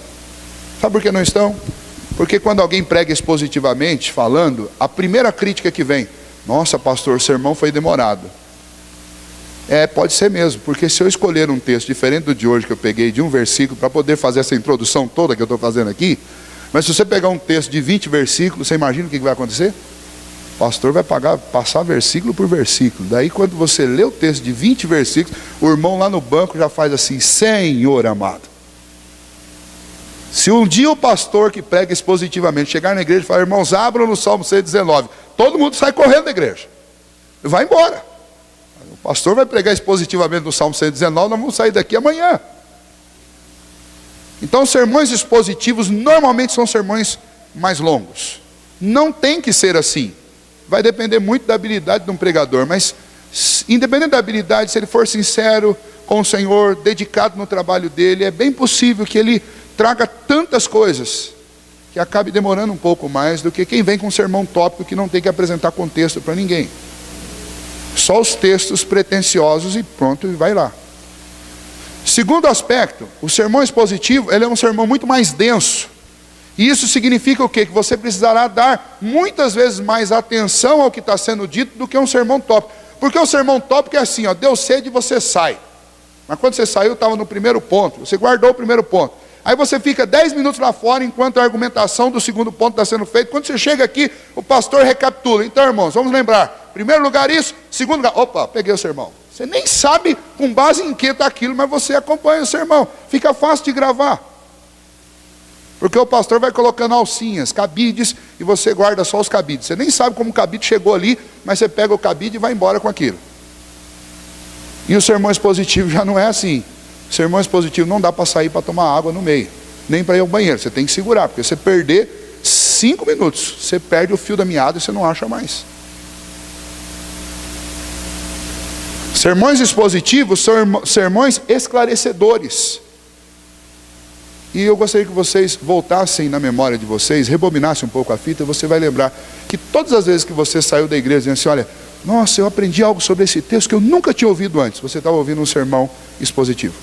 Speaker 1: Sabe por que não estão? Porque quando alguém prega expositivamente, falando, a primeira crítica que vem, nossa pastor, o sermão foi demorado. Pode ser mesmo, porque se eu escolher um texto diferente do de hoje, que eu peguei de um versículo, para poder fazer essa introdução toda que eu estou fazendo aqui, mas se você pegar um texto de 20 versículos, você imagina o que vai acontecer? O pastor vai passar versículo por versículo. Daí quando você lê o texto de 20 versículos, o irmão lá no banco já faz assim, Senhor amado. Se um dia o pastor que prega expositivamente chegar na igreja e falar, irmãos, abram no Salmo 119, todo mundo sai correndo da igreja. E vai embora. O pastor vai pregar expositivamente no Salmo 119, nós vamos sair daqui amanhã. Então sermões expositivos normalmente são sermões mais longos. Não tem que ser assim. Vai depender muito da habilidade de um pregador, mas independente da habilidade, se ele for sincero com o Senhor, dedicado no trabalho dele, é bem possível que ele traga tantas coisas que acabe demorando um pouco mais do que quem vem com um sermão tópico que não tem que apresentar contexto para ninguém. Só os textos pretensiosos e pronto, e vai lá. Segundo aspecto, o sermão expositivo, ele é um sermão muito mais denso. E isso significa o quê? Que você precisará dar muitas vezes mais atenção ao que está sendo dito do que um sermão tópico. Porque o sermão tópico é assim, ó, deu sede e você sai. Mas quando você saiu, estava no primeiro ponto, você guardou o primeiro ponto. Aí você fica 10 minutos lá fora, enquanto a argumentação do segundo ponto está sendo feita. Quando você chega aqui, o pastor recapitula. Então, irmãos, vamos lembrar. Primeiro lugar isso, segundo lugar, opa, peguei o sermão. Você nem sabe com base em que está aquilo, mas você acompanha o sermão. Fica fácil de gravar. Porque o pastor vai colocando alcinhas, cabides, e você guarda só os cabides. Você nem sabe como o cabide chegou ali, mas você pega o cabide e vai embora com aquilo. E o sermão expositivo já não é assim. O sermão expositivo não dá para sair para tomar água no meio, nem para ir ao banheiro. Você tem que segurar, porque você perder 5 minutos, você perde o fio da meada e você não acha mais. Sermões expositivos são sermões esclarecedores. E eu gostaria que vocês voltassem na memória de vocês, rebobinassem um pouco a fita, e você vai lembrar que todas as vezes que você saiu da igreja dizendo assim, olha, nossa, eu aprendi algo sobre esse texto que eu nunca tinha ouvido antes. Você estava ouvindo um sermão expositivo.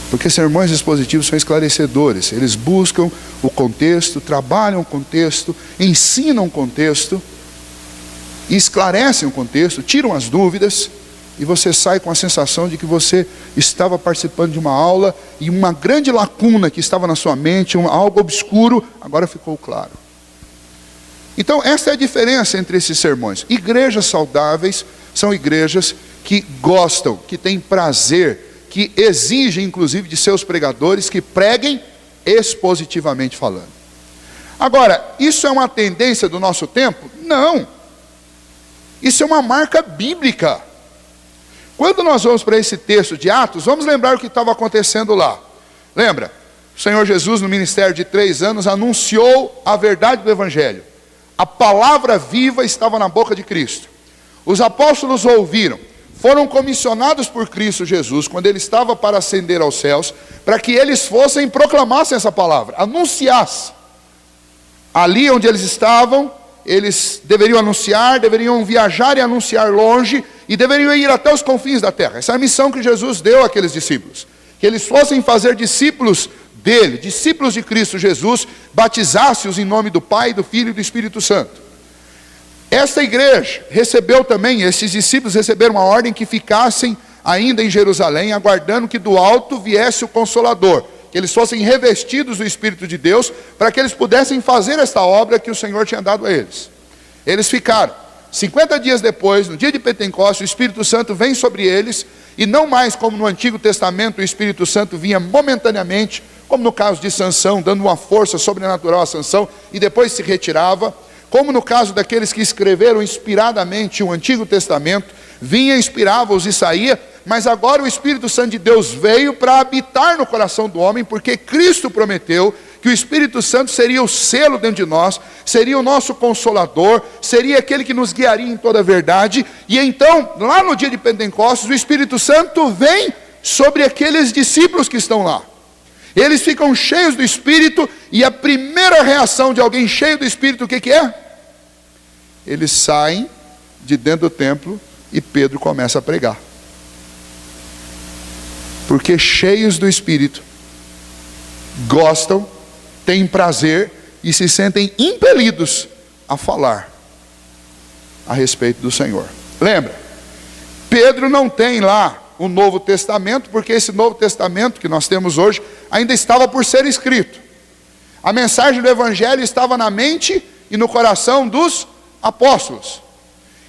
Speaker 1: Porque sermões expositivos são esclarecedores. Eles buscam o contexto, trabalham o contexto, ensinam o contexto, esclarecem o contexto, tiram as dúvidas, e você sai com a sensação de que você estava participando de uma aula e uma grande lacuna que estava na sua mente, algo obscuro, agora ficou claro. Então, essa é a diferença entre esses sermões. Igrejas saudáveis são igrejas que gostam, que têm prazer, que exigem, inclusive, de seus pregadores que preguem expositivamente falando. Agora, isso é uma tendência do nosso tempo? Não. Isso é uma marca bíblica. Quando nós vamos para esse texto de Atos, vamos lembrar o que estava acontecendo lá. Lembra? O Senhor Jesus, no ministério de 3 anos, anunciou a verdade do Evangelho. A palavra viva estava na boca de Cristo. Os apóstolos ouviram. Foram comissionados por Cristo Jesus, quando ele estava para ascender aos céus, para que eles fossem e proclamassem essa palavra, anunciassem. Ali onde eles estavam, eles deveriam anunciar, deveriam viajar e anunciar longe, e deveriam ir até os confins da terra. Essa é a missão que Jesus deu àqueles discípulos. Que eles fossem fazer discípulos dele, discípulos de Cristo Jesus, batizasse-os em nome do Pai, do Filho e do Espírito Santo. Esta igreja recebeu também, esses discípulos receberam uma ordem que ficassem ainda em Jerusalém, aguardando que do alto viesse o Consolador, que eles fossem revestidos do Espírito de Deus, para que eles pudessem fazer esta obra que o Senhor tinha dado a eles. Eles ficaram. 50 dias depois, no dia de Pentecostes, o Espírito Santo vem sobre eles, e não mais como no Antigo Testamento, o Espírito Santo vinha momentaneamente, como no caso de Sansão, dando uma força sobrenatural a Sansão, e depois se retirava, como no caso daqueles que escreveram inspiradamente o Antigo Testamento, vinha, inspirava-os e saía, mas agora o Espírito Santo de Deus veio para habitar no coração do homem, porque Cristo prometeu que o Espírito Santo seria o selo dentro de nós, seria o nosso consolador, seria aquele que nos guiaria em toda a verdade. E então, lá no dia de Pentecostes, o Espírito Santo vem sobre aqueles discípulos que estão lá. Eles ficam cheios do Espírito, e a primeira reação de alguém cheio do Espírito, o que é? Eles saem de dentro do templo e Pedro começa a pregar. Porque cheios do Espírito, gostam, têm prazer e se sentem impelidos a falar a respeito do Senhor. Lembra? Pedro não tem lá o Novo Testamento, porque esse Novo Testamento que nós temos hoje ainda estava por ser escrito. A mensagem do Evangelho estava na mente e no coração dos apóstolos.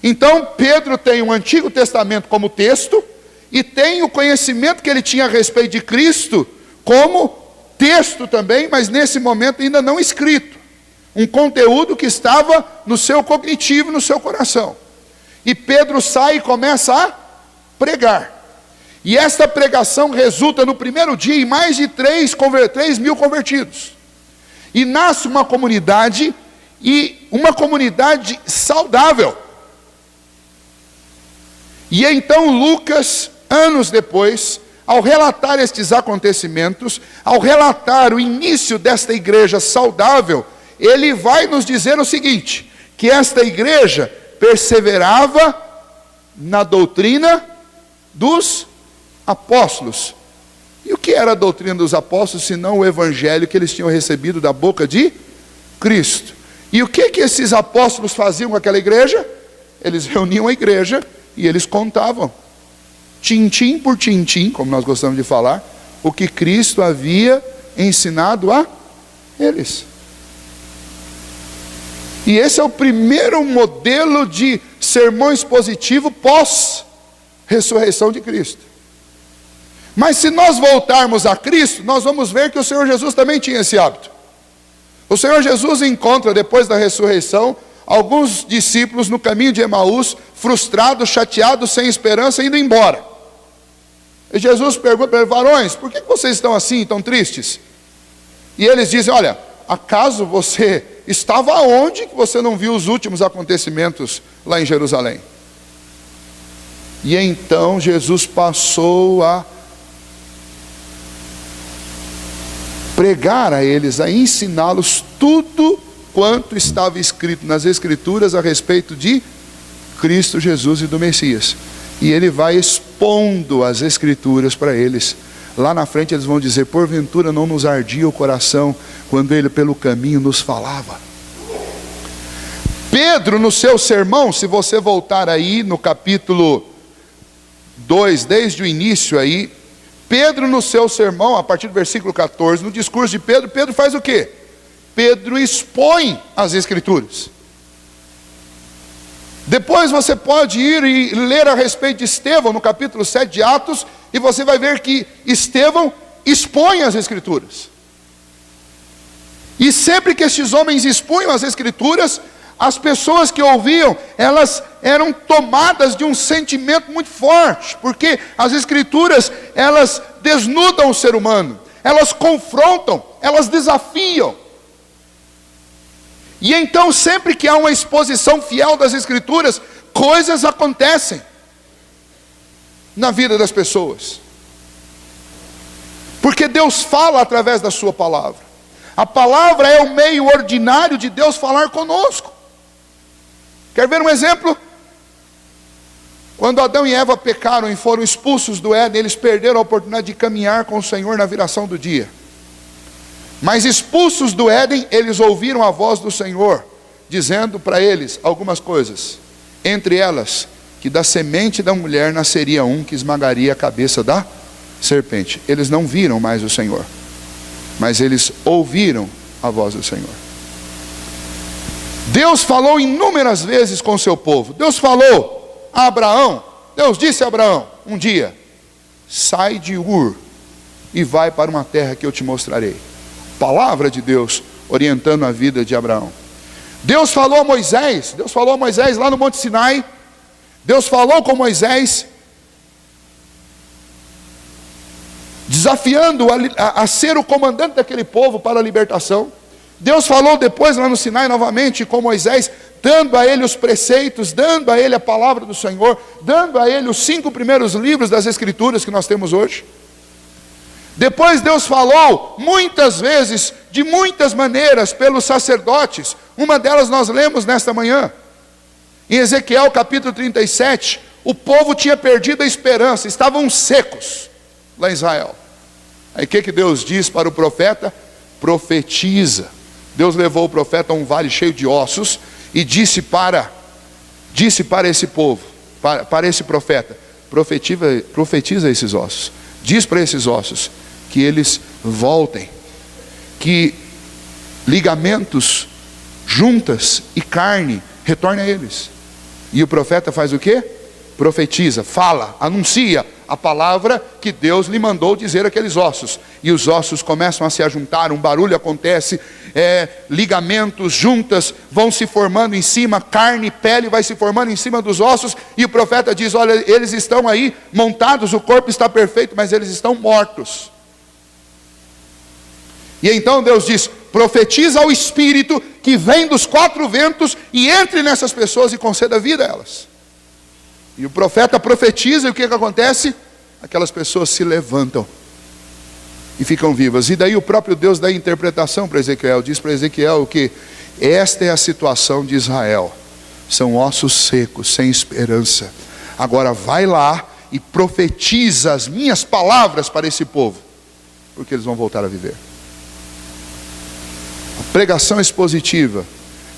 Speaker 1: Então Pedro tem o Antigo Testamento como texto, e tem o conhecimento que ele tinha a respeito de Cristo como texto também, mas nesse momento ainda não escrito. Um conteúdo que estava no seu cognitivo, no seu coração. E Pedro sai e começa a pregar. E esta pregação resulta no primeiro dia em mais de 3 mil convertidos. E nasce uma comunidade, e uma comunidade saudável. E então Lucas, anos depois, ao relatar estes acontecimentos, ao relatar o início desta igreja saudável, ele vai nos dizer o seguinte, que esta igreja perseverava na doutrina dos apóstolos. E o que era a doutrina dos apóstolos, senão o evangelho que eles tinham recebido da boca de Cristo? E o que esses apóstolos faziam com aquela igreja? eles reuniam a igreja e eles contavam, tintim por tintim, como nós gostamos de falar, o que Cristo havia ensinado a eles. E esse é o primeiro modelo de sermão expositivo pós-ressurreição de Cristo. Mas se nós voltarmos a Cristo, nós vamos ver que o Senhor Jesus também tinha esse hábito. O Senhor Jesus encontra, depois da ressurreição, alguns discípulos no caminho de Emaús, frustrados, chateados, sem esperança, indo embora. E Jesus pergunta para eles: varões, por que vocês estão assim, tão tristes? E eles dizem: olha, acaso você estava onde que você não viu os últimos acontecimentos lá em Jerusalém? E então Jesus passou a pregar a eles, a ensiná-los tudo quanto estava escrito nas Escrituras a respeito de Cristo Jesus e do Messias. E ele vai expondo as Escrituras para eles. Lá na frente eles vão dizer: porventura não nos ardia o coração quando ele pelo caminho nos falava. Pedro, no seu sermão, se você voltar aí no capítulo 2, desde o início aí, Pedro no seu sermão, a partir do versículo 14, no discurso de Pedro, Pedro faz o quê? Pedro expõe as Escrituras. Depois você pode ir e ler a respeito de Estevão, no capítulo 7 de Atos, e você vai ver que Estevão expõe as Escrituras. E sempre que esses homens expunham as Escrituras, as pessoas que ouviam, elas eram tomadas de um sentimento muito forte, porque as Escrituras, elas desnudam o ser humano, elas confrontam, elas desafiam. E então, sempre que há uma exposição fiel das Escrituras, coisas acontecem na vida das pessoas, porque Deus fala através da sua palavra. A palavra é o meio ordinário de Deus falar conosco. Quer ver um exemplo? Quando Adão e Eva pecaram e foram expulsos do Éden, eles perderam a oportunidade de caminhar com o Senhor na viração do dia. Mas expulsos do Éden, eles ouviram a voz do Senhor, dizendo para eles algumas coisas. Entre elas, que da semente da mulher nasceria um que esmagaria a cabeça da serpente. Eles não viram mais o Senhor, mas eles ouviram a voz do Senhor. Deus falou inúmeras vezes com o seu povo. Deus falou a Abraão, Deus disse a Abraão um dia: sai de Ur e vai para uma terra que eu te mostrarei. Palavra de Deus orientando a vida de Abraão. Deus falou a Moisés lá no Monte Sinai. Deus falou com Moisés, desafiando a ser o comandante daquele povo para a libertação. Deus falou depois lá no Sinai novamente com Moisés, dando a ele os preceitos, dando a ele a palavra do Senhor, dando a ele os 5 primeiros livros das Escrituras que nós temos hoje. Depois Deus falou muitas vezes, de muitas maneiras, pelos sacerdotes. Uma delas nós lemos nesta manhã. Em Ezequiel capítulo 37, o povo tinha perdido a esperança, estavam secos lá em Israel. Aí o que Deus diz para o profeta? Profetiza. Deus levou o profeta a um vale cheio de ossos e disse para esse povo, para esse profeta: profetiza esses ossos. Diz para esses ossos que eles voltem, que ligamentos, juntas e carne retornem a eles. E o profeta faz o quê? Profetiza, fala, anuncia a palavra que Deus lhe mandou dizer àqueles ossos. E os ossos começam a se ajuntar, um barulho acontece, ligamentos, juntas vão se formando em cima, carne, pele vai se formando em cima dos ossos. E o profeta diz: olha, eles estão aí montados, o corpo está perfeito, mas eles estão mortos. E então Deus diz: profetiza ao Espírito que vem dos 4 ventos e entre nessas pessoas e conceda vida a elas. E o profeta profetiza, e o que acontece? Aquelas pessoas se levantam e ficam vivas. E daí o próprio Deus dá a interpretação para Ezequiel. Diz para Ezequiel que esta é a situação de Israel. São ossos secos, sem esperança. Agora vai lá e profetiza as minhas palavras para esse povo, porque eles vão voltar a viver. A pregação expositiva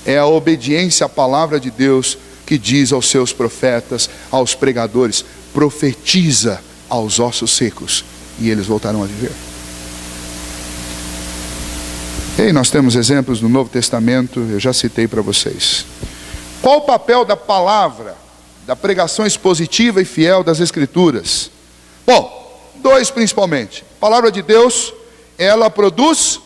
Speaker 1: é a obediência à palavra de Deus que diz aos seus profetas, aos pregadores: profetiza aos ossos secos, e eles voltarão a viver. E nós temos exemplos no Novo Testamento, eu já citei para vocês. Qual o papel da palavra, da pregação expositiva e fiel das Escrituras? Bom, dois principalmente. A palavra de Deus, ela produz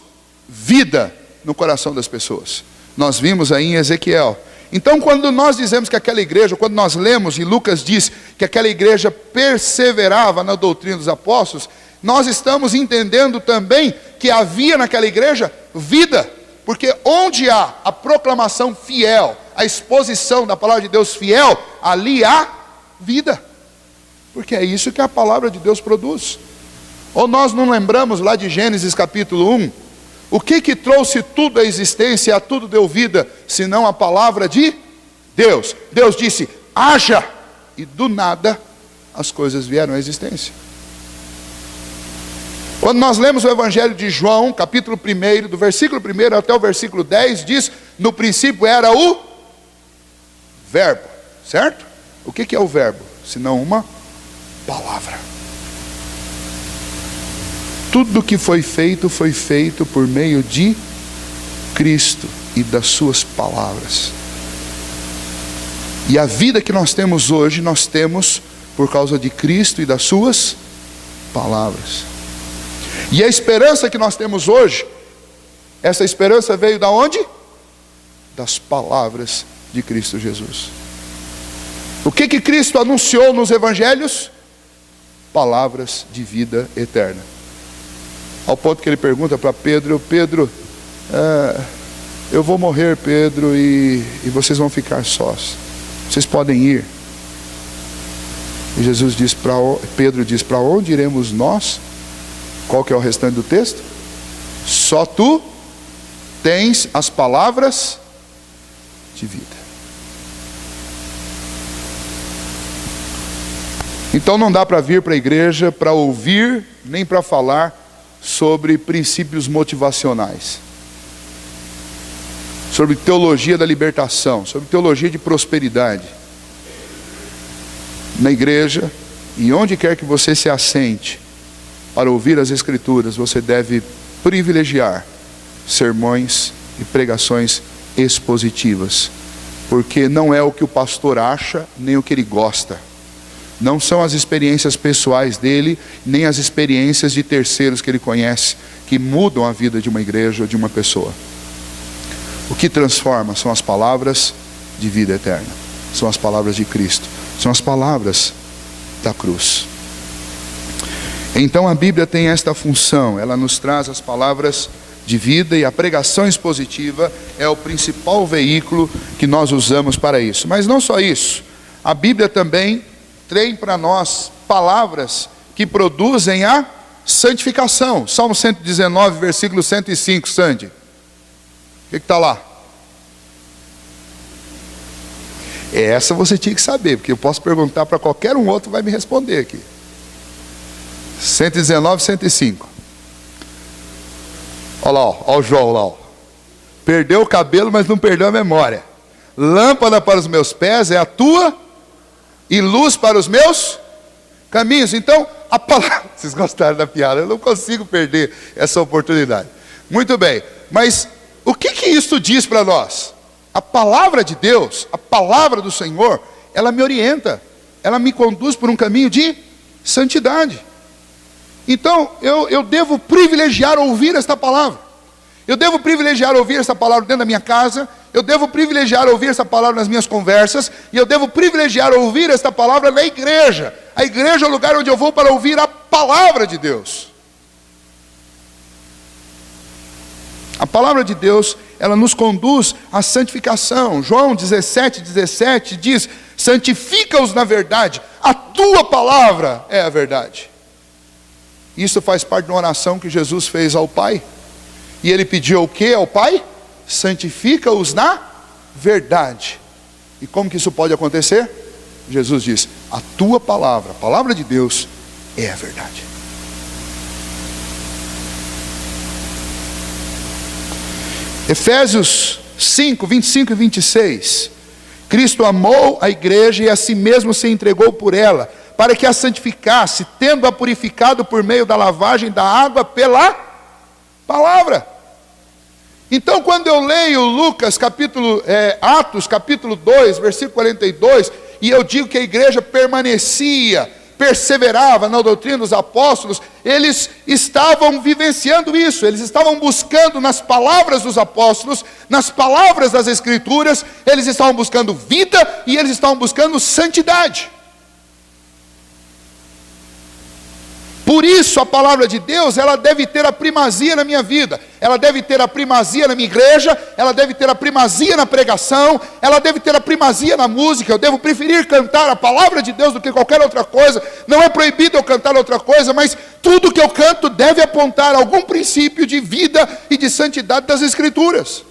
Speaker 1: vida no coração das pessoas. Nós vimos aí em Ezequiel. Então, quando nós dizemos que aquela igreja, quando nós lemos, e Lucas diz que aquela igreja perseverava na doutrina dos apóstolos, nós estamos entendendo também que havia naquela igreja vida, porque onde há a proclamação fiel, a exposição da palavra de Deus fiel, ali há vida, porque é isso que a palavra de Deus produz. Ou nós não lembramos lá de Gênesis capítulo 1, o que trouxe tudo à existência e a tudo deu vida, senão a palavra de Deus? Deus disse: haja, e do nada as coisas vieram à existência. Quando nós lemos o Evangelho de João, capítulo 1, do versículo 1 até o versículo 10, diz: no princípio era o verbo, certo? O que é o verbo? Senão uma palavra. Tudo que foi feito por meio de Cristo e das suas palavras. E a vida que nós temos hoje, nós temos por causa de Cristo e das suas palavras. E a esperança que nós temos hoje, essa esperança veio da onde? Das palavras de Cristo Jesus. O que Cristo anunciou nos evangelhos? Palavras de vida eterna. Ao ponto que ele pergunta para Pedro: Pedro, eu vou morrer, Pedro, e vocês vão ficar sós. Vocês podem ir. E Pedro diz: para onde iremos nós? Qual que é o restante do texto? Só tu tens as palavras de vida. Então não dá para vir para a igreja para ouvir, nem para falar sobre princípios motivacionais, sobre teologia da libertação, sobre teologia de prosperidade. Na igreja, e onde quer que você se assente para ouvir as Escrituras, você deve privilegiar sermões e pregações expositivas, porque não é o que o pastor acha, nem o que ele gosta. Não são as experiências pessoais dele, nem as experiências de terceiros que ele conhece, que mudam a vida de uma igreja ou de uma pessoa. O que transforma são as palavras de vida eterna, são as palavras de Cristo, são as palavras da cruz. Então a Bíblia tem esta função, ela nos traz as palavras de vida, e a pregação expositiva é o principal veículo que nós usamos para isso. Mas não só isso, a Bíblia também tem para nós palavras que produzem a santificação. Salmo 119, versículo 105, Sandy. O que está lá? Essa você tinha que saber, porque eu posso perguntar para qualquer um outro, vai me responder aqui. 119, 105. Olha lá, olha o João lá. Perdeu o cabelo, mas não perdeu a memória. Lâmpada para os meus pés é a tua, e luz para os meus caminhos. Então, a palavra... Vocês gostaram da piada? Eu não consigo perder essa oportunidade. Muito bem, mas o que isso diz para nós? A palavra de Deus, a palavra do Senhor, ela me orienta, ela me conduz por um caminho de santidade. Então, eu devo privilegiar ouvir esta palavra. Eu devo privilegiar ouvir essa palavra dentro da minha casa, eu devo privilegiar ouvir essa palavra nas minhas conversas, e eu devo privilegiar ouvir esta palavra na igreja. A igreja é o lugar onde eu vou para ouvir a palavra de Deus. A palavra de Deus, ela nos conduz à santificação. João 17, 17 diz: santifica-os na verdade, a tua palavra é a verdade. Isso faz parte de uma oração que Jesus fez ao Pai. E ele pediu o que ao Pai? Santifica-os na verdade. E como que isso pode acontecer? Jesus diz: a tua palavra, a palavra de Deus, é a verdade. Efésios 5, 25 e 26 Cristo amou a igreja e a si mesmo se entregou por ela, para que a santificasse, tendo-a purificado por meio da lavagem da água pela palavra. Então, quando eu leio Atos capítulo 2, versículo 42, e eu digo que a igreja perseverava na doutrina dos apóstolos, eles estavam vivenciando isso, eles estavam buscando nas palavras dos apóstolos, nas palavras das Escrituras, eles estavam buscando vida e eles estavam buscando santidade. Por isso a palavra de Deus, ela deve ter a primazia na minha vida, ela deve ter a primazia na minha igreja, ela deve ter a primazia na pregação, ela deve ter a primazia na música. Eu devo preferir cantar a palavra de Deus do que qualquer outra coisa. Não é proibido eu cantar outra coisa, mas tudo que eu canto deve apontar algum princípio de vida e de santidade das Escrituras.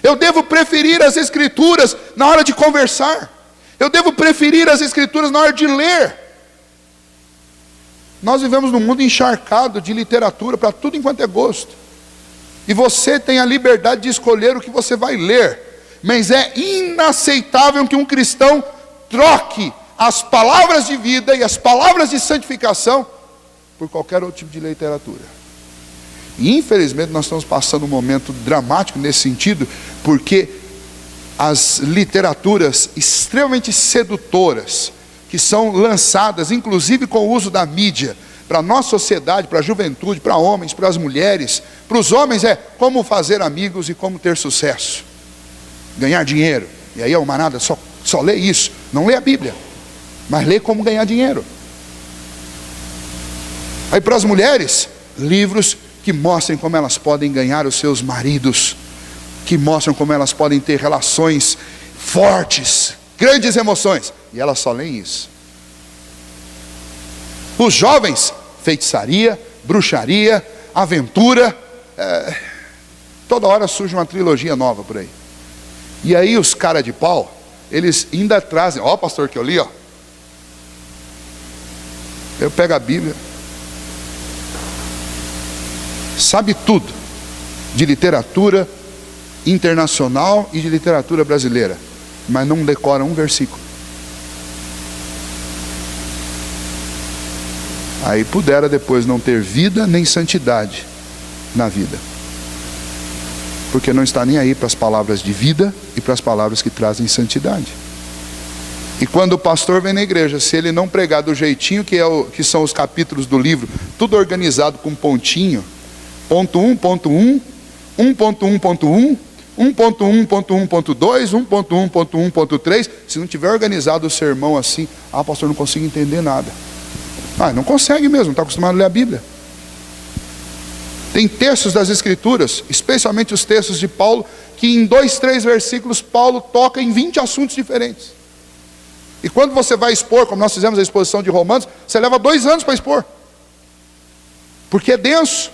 Speaker 1: Eu devo preferir as Escrituras na hora de conversar, eu devo preferir as Escrituras na hora de ler. Nós vivemos num mundo encharcado de literatura para tudo enquanto é gosto. E você tem a liberdade de escolher o que você vai ler. Mas é inaceitável que um cristão troque as palavras de vida e as palavras de santificação por qualquer outro tipo de literatura. E infelizmente nós estamos passando um momento dramático nesse sentido, porque as literaturas extremamente sedutoras, que são lançadas, inclusive com o uso da mídia, para a nossa sociedade, para a juventude, para homens, para as mulheres. Para os homens é como fazer amigos e como ter sucesso, ganhar dinheiro. E aí a humanada só lê isso, não lê a Bíblia, mas lê como ganhar dinheiro. Aí para as mulheres, livros que mostrem como elas podem ganhar os seus maridos, que mostram como elas podem ter relações fortes, grandes emoções, e elas só leem isso. Os jovens, feitiçaria, bruxaria, aventura, toda hora surge uma trilogia nova por aí. E aí os cara de pau, eles ainda trazem, ó pastor que eu li, ó. Eu pego a Bíblia, sabe tudo de literatura internacional e de literatura brasileira, mas não decora um versículo. Aí pudera depois não ter vida nem santidade na vida, porque não está nem aí para as palavras de vida e para as palavras que trazem santidade. E quando o pastor vem na igreja, se ele não pregar do jeitinho que são os capítulos do livro, tudo organizado com pontinho, ponto 1, ponto 1, 1.1.1, 1.1.1.2, 1.1.1.3, se não tiver organizado o sermão assim, pastor, não consigo entender nada. Não consegue mesmo, não está acostumado a ler a Bíblia. Tem textos das Escrituras, especialmente os textos de Paulo, que em 2, 3 versículos Paulo toca em 20 assuntos diferentes. E quando você vai expor, como nós fizemos a exposição de Romanos, você leva 2 anos para expor, porque é denso.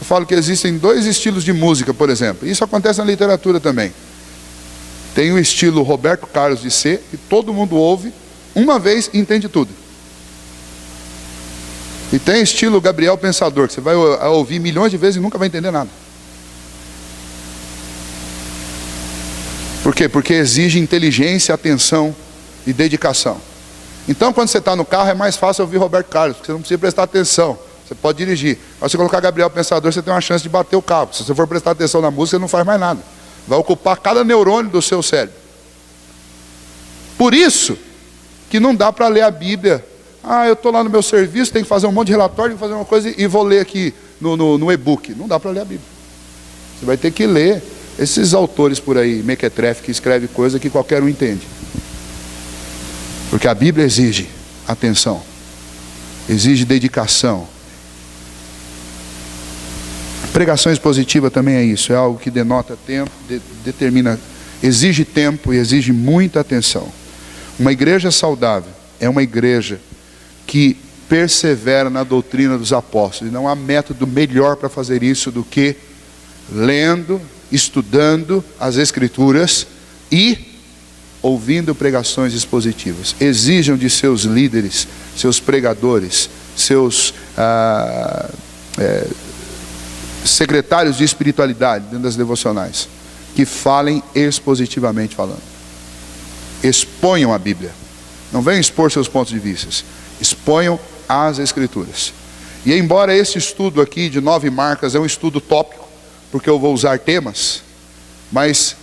Speaker 1: Eu falo que existem 2 estilos de música, por exemplo. Isso acontece na literatura também. Tem o estilo Roberto Carlos de ser, que todo mundo ouve uma vez e entende tudo. E tem estilo Gabriel Pensador, que você vai ouvir milhões de vezes e nunca vai entender nada. Por quê? Porque exige inteligência, atenção e dedicação. Então quando você está no carro é mais fácil ouvir Roberto Carlos, porque você não precisa prestar atenção. Você pode dirigir. Mas se você colocar Gabriel Pensador, você tem uma chance de bater o carro. Se você for prestar atenção na música, você não faz mais nada. Vai ocupar cada neurônio do seu cérebro. Por isso que não dá para ler a Bíblia. Eu estou lá no meu serviço, tenho que fazer um monte de relatório, fazer uma coisa e vou ler aqui no e-book. Não dá para ler a Bíblia. Você vai ter que ler esses autores por aí, mequetrefe, que escreve coisa que qualquer um entende. Porque a Bíblia exige atenção, exige dedicação. Pregação expositiva também é isso, é algo que denota tempo, determina, exige tempo e exige muita atenção. Uma igreja saudável é uma igreja que persevera na doutrina dos apóstolos. E não há método melhor para fazer isso do que lendo, estudando as Escrituras e ouvindo pregações expositivas. Exijam de seus líderes, seus pregadores, seus secretários de espiritualidade dentro das devocionais, que falem expositivamente falando. Exponham a Bíblia. Não venham expor seus pontos de vista. Exponham as Escrituras. E embora esse estudo aqui de 9 marcas é um estudo tópico, porque eu vou usar temas, mas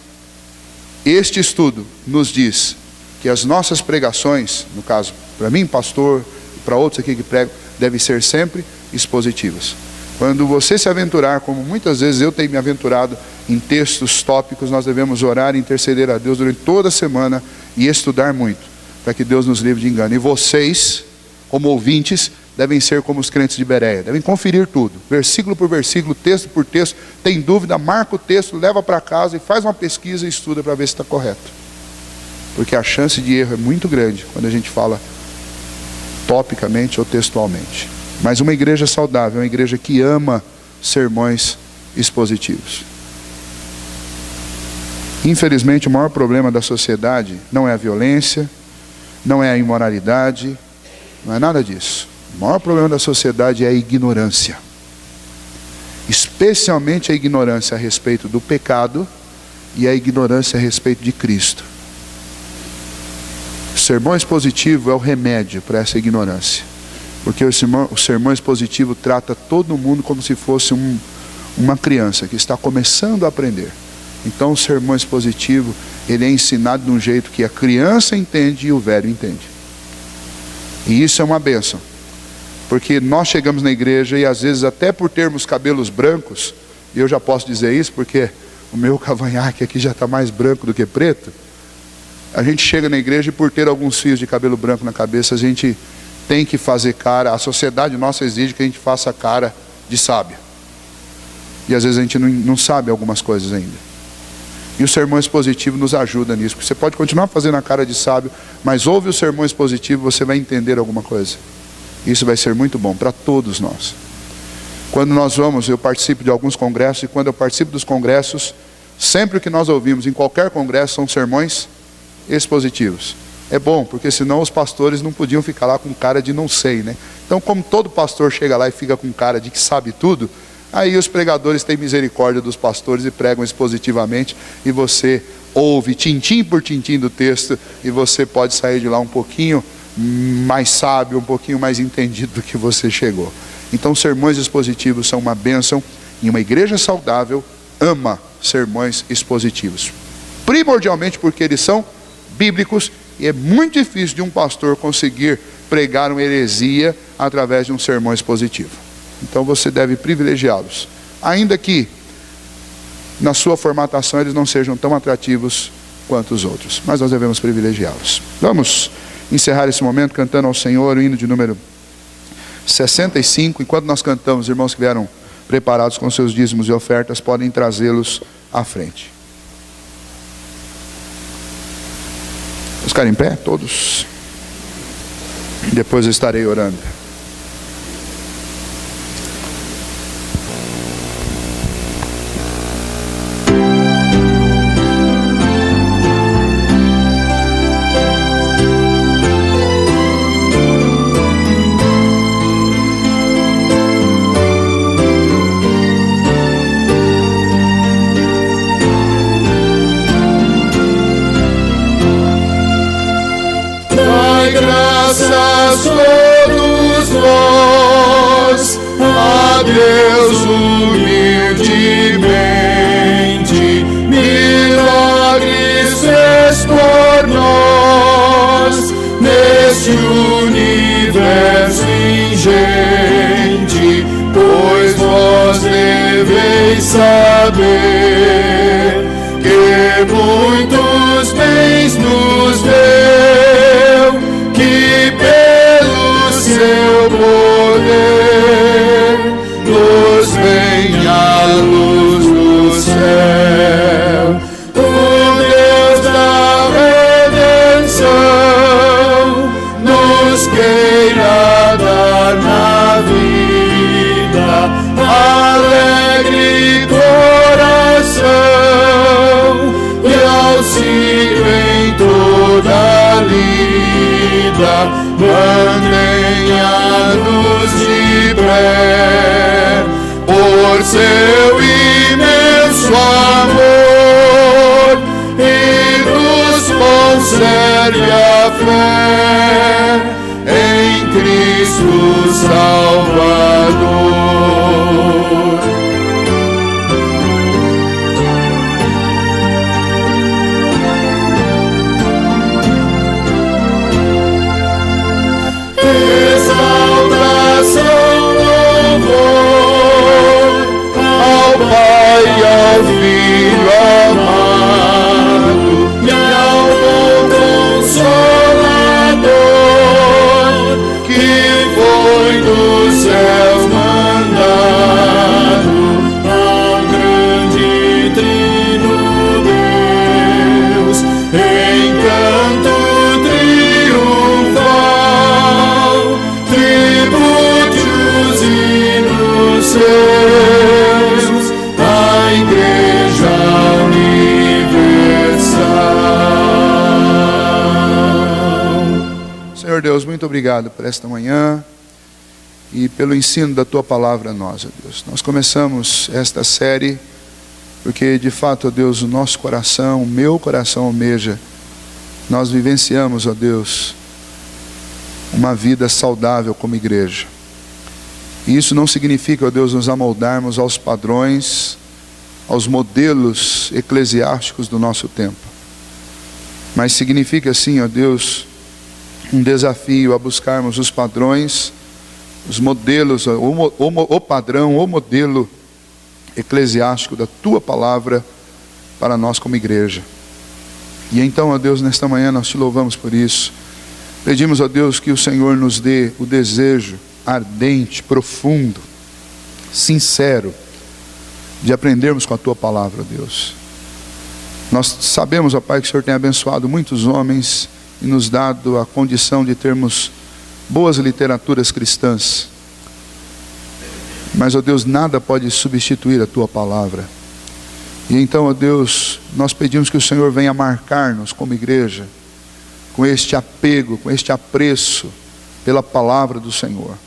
Speaker 1: este estudo nos diz que as nossas pregações, no caso, para mim, pastor, e para outros aqui que pregam, devem ser sempre expositivas. Quando você se aventurar, como muitas vezes eu tenho me aventurado em textos tópicos, nós devemos orar e interceder a Deus durante toda a semana e estudar muito, para que Deus nos livre de engano. E vocês, como ouvintes, devem ser como os crentes de Bereia, devem conferir tudo, versículo por versículo, texto por texto. Tem dúvida, marca o texto, leva para casa e faz uma pesquisa e estuda para ver se está correto. Porque a chance de erro é muito grande quando a gente fala topicamente ou textualmente. Mas uma igreja saudável é uma igreja que ama sermões expositivos. Infelizmente, o maior problema da sociedade não é a violência, não é a imoralidade, não é nada disso. O maior problema da sociedade é a ignorância. Especialmente a ignorância a respeito do pecado e a ignorância a respeito de Cristo. O sermão expositivo é o remédio para essa ignorância. Porque o sermão expositivo trata todo mundo como se fosse uma criança que está começando a aprender. Então o sermão expositivo, ele é ensinado de um jeito que a criança entende e o velho entende. E isso é uma bênção. Porque nós chegamos na igreja e às vezes até por termos cabelos brancos, e eu já posso dizer isso porque o meu cavanhaque aqui já está mais branco do que preto, a gente chega na igreja e por ter alguns fios de cabelo branco na cabeça, a gente tem que fazer cara, a sociedade nossa exige que a gente faça cara de sábio. E às vezes a gente não sabe algumas coisas ainda. E o sermão expositivo nos ajuda nisso. Porque você pode continuar fazendo a cara de sábio, mas ouve o sermão expositivo, você vai entender alguma coisa. Isso vai ser muito bom para todos nós. Quando nós vamos, eu participo de alguns congressos, e quando eu participo dos congressos, sempre o que nós ouvimos em qualquer congresso são sermões expositivos. É bom, porque senão os pastores não podiam ficar lá com cara de não sei, né? Então, como todo pastor chega lá e fica com cara de que sabe tudo, aí os pregadores têm misericórdia dos pastores e pregam expositivamente, e você ouve tintim por tintim do texto, e você pode sair de lá um pouquinho mais sábio, um pouquinho mais entendido do que você chegou. Então, sermões expositivos são uma bênção, e uma igreja saudável ama sermões expositivos, primordialmente porque eles são bíblicos, e é muito difícil de um pastor conseguir pregar uma heresia através de um sermão expositivo. Então você deve privilegiá-los, ainda que na sua formatação eles não sejam tão atrativos quanto os outros, mas nós devemos privilegiá-los. Vamos encerrar esse momento cantando ao Senhor o hino de número 65. Enquanto nós cantamos, os irmãos que vieram preparados com seus dízimos e ofertas podem trazê-los à frente. Vamos ficar em pé, todos. Depois eu estarei orando.
Speaker 2: Todos nós a Deus humildemente, milagres fez por nós neste universo ingente, pois vós deveis saber que muitos bens nos deu, que pelo seu poder nos vem a luz do céu. O Deus da redenção nos queira dar na vida alegre coração e auxílio em toda lida. Mantenha-nos de pé por seu imenso amor. conserve a fé em Cristo Salvador. Exaltação, louvor ao Pai e ao Filho amado e ao bom Consolador, que foi dos céus mandado ao grande Trino Deus, em canto triunfal, tribúteos e nos céus, a Igreja Universal.
Speaker 1: Senhor Deus, muito obrigado por esta manhã e pelo ensino da Tua Palavra a nós, ó Deus. Nós começamos esta série porque, de fato, ó Deus, o nosso coração, o meu coração almeja, nós vivenciamos, ó Deus, uma vida saudável como igreja. E isso não significa, ó Deus, nos amoldarmos aos padrões, aos modelos eclesiásticos do nosso tempo. Mas significa sim, ó Deus, um desafio a buscarmos os padrões, os modelos, o padrão, o modelo eclesiástico da Tua Palavra para nós como igreja. E então, ó Deus, nesta manhã nós Te louvamos por isso. Pedimos, ó Deus, que o Senhor nos dê o desejo ardente, profundo, sincero, de aprendermos com a Tua Palavra, ó Deus. Nós sabemos, ó Pai, que o Senhor tem abençoado muitos homens e nos dado a condição de termos boas literaturas cristãs. Mas, ó Deus, nada pode substituir a Tua Palavra. E então, ó Deus, nós pedimos que o Senhor venha marcar-nos como igreja, com este apego, com este apreço pela Palavra do Senhor.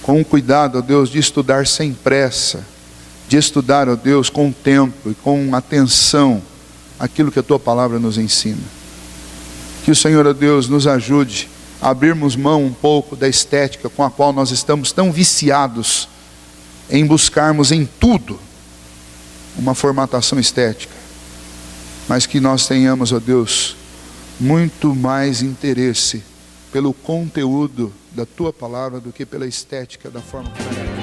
Speaker 1: Com cuidado, ó Deus, de estudar sem pressa, de estudar, ó Deus, com tempo e com atenção aquilo que a Tua Palavra nos ensina. Que o Senhor, ó Deus, nos ajude a abrirmos mão um pouco da estética com a qual nós estamos tão viciados em buscarmos em tudo uma formatação estética, mas que nós tenhamos, ó Deus, muito mais interesse pelo conteúdo da Tua Palavra do que pela estética da forma como ela é.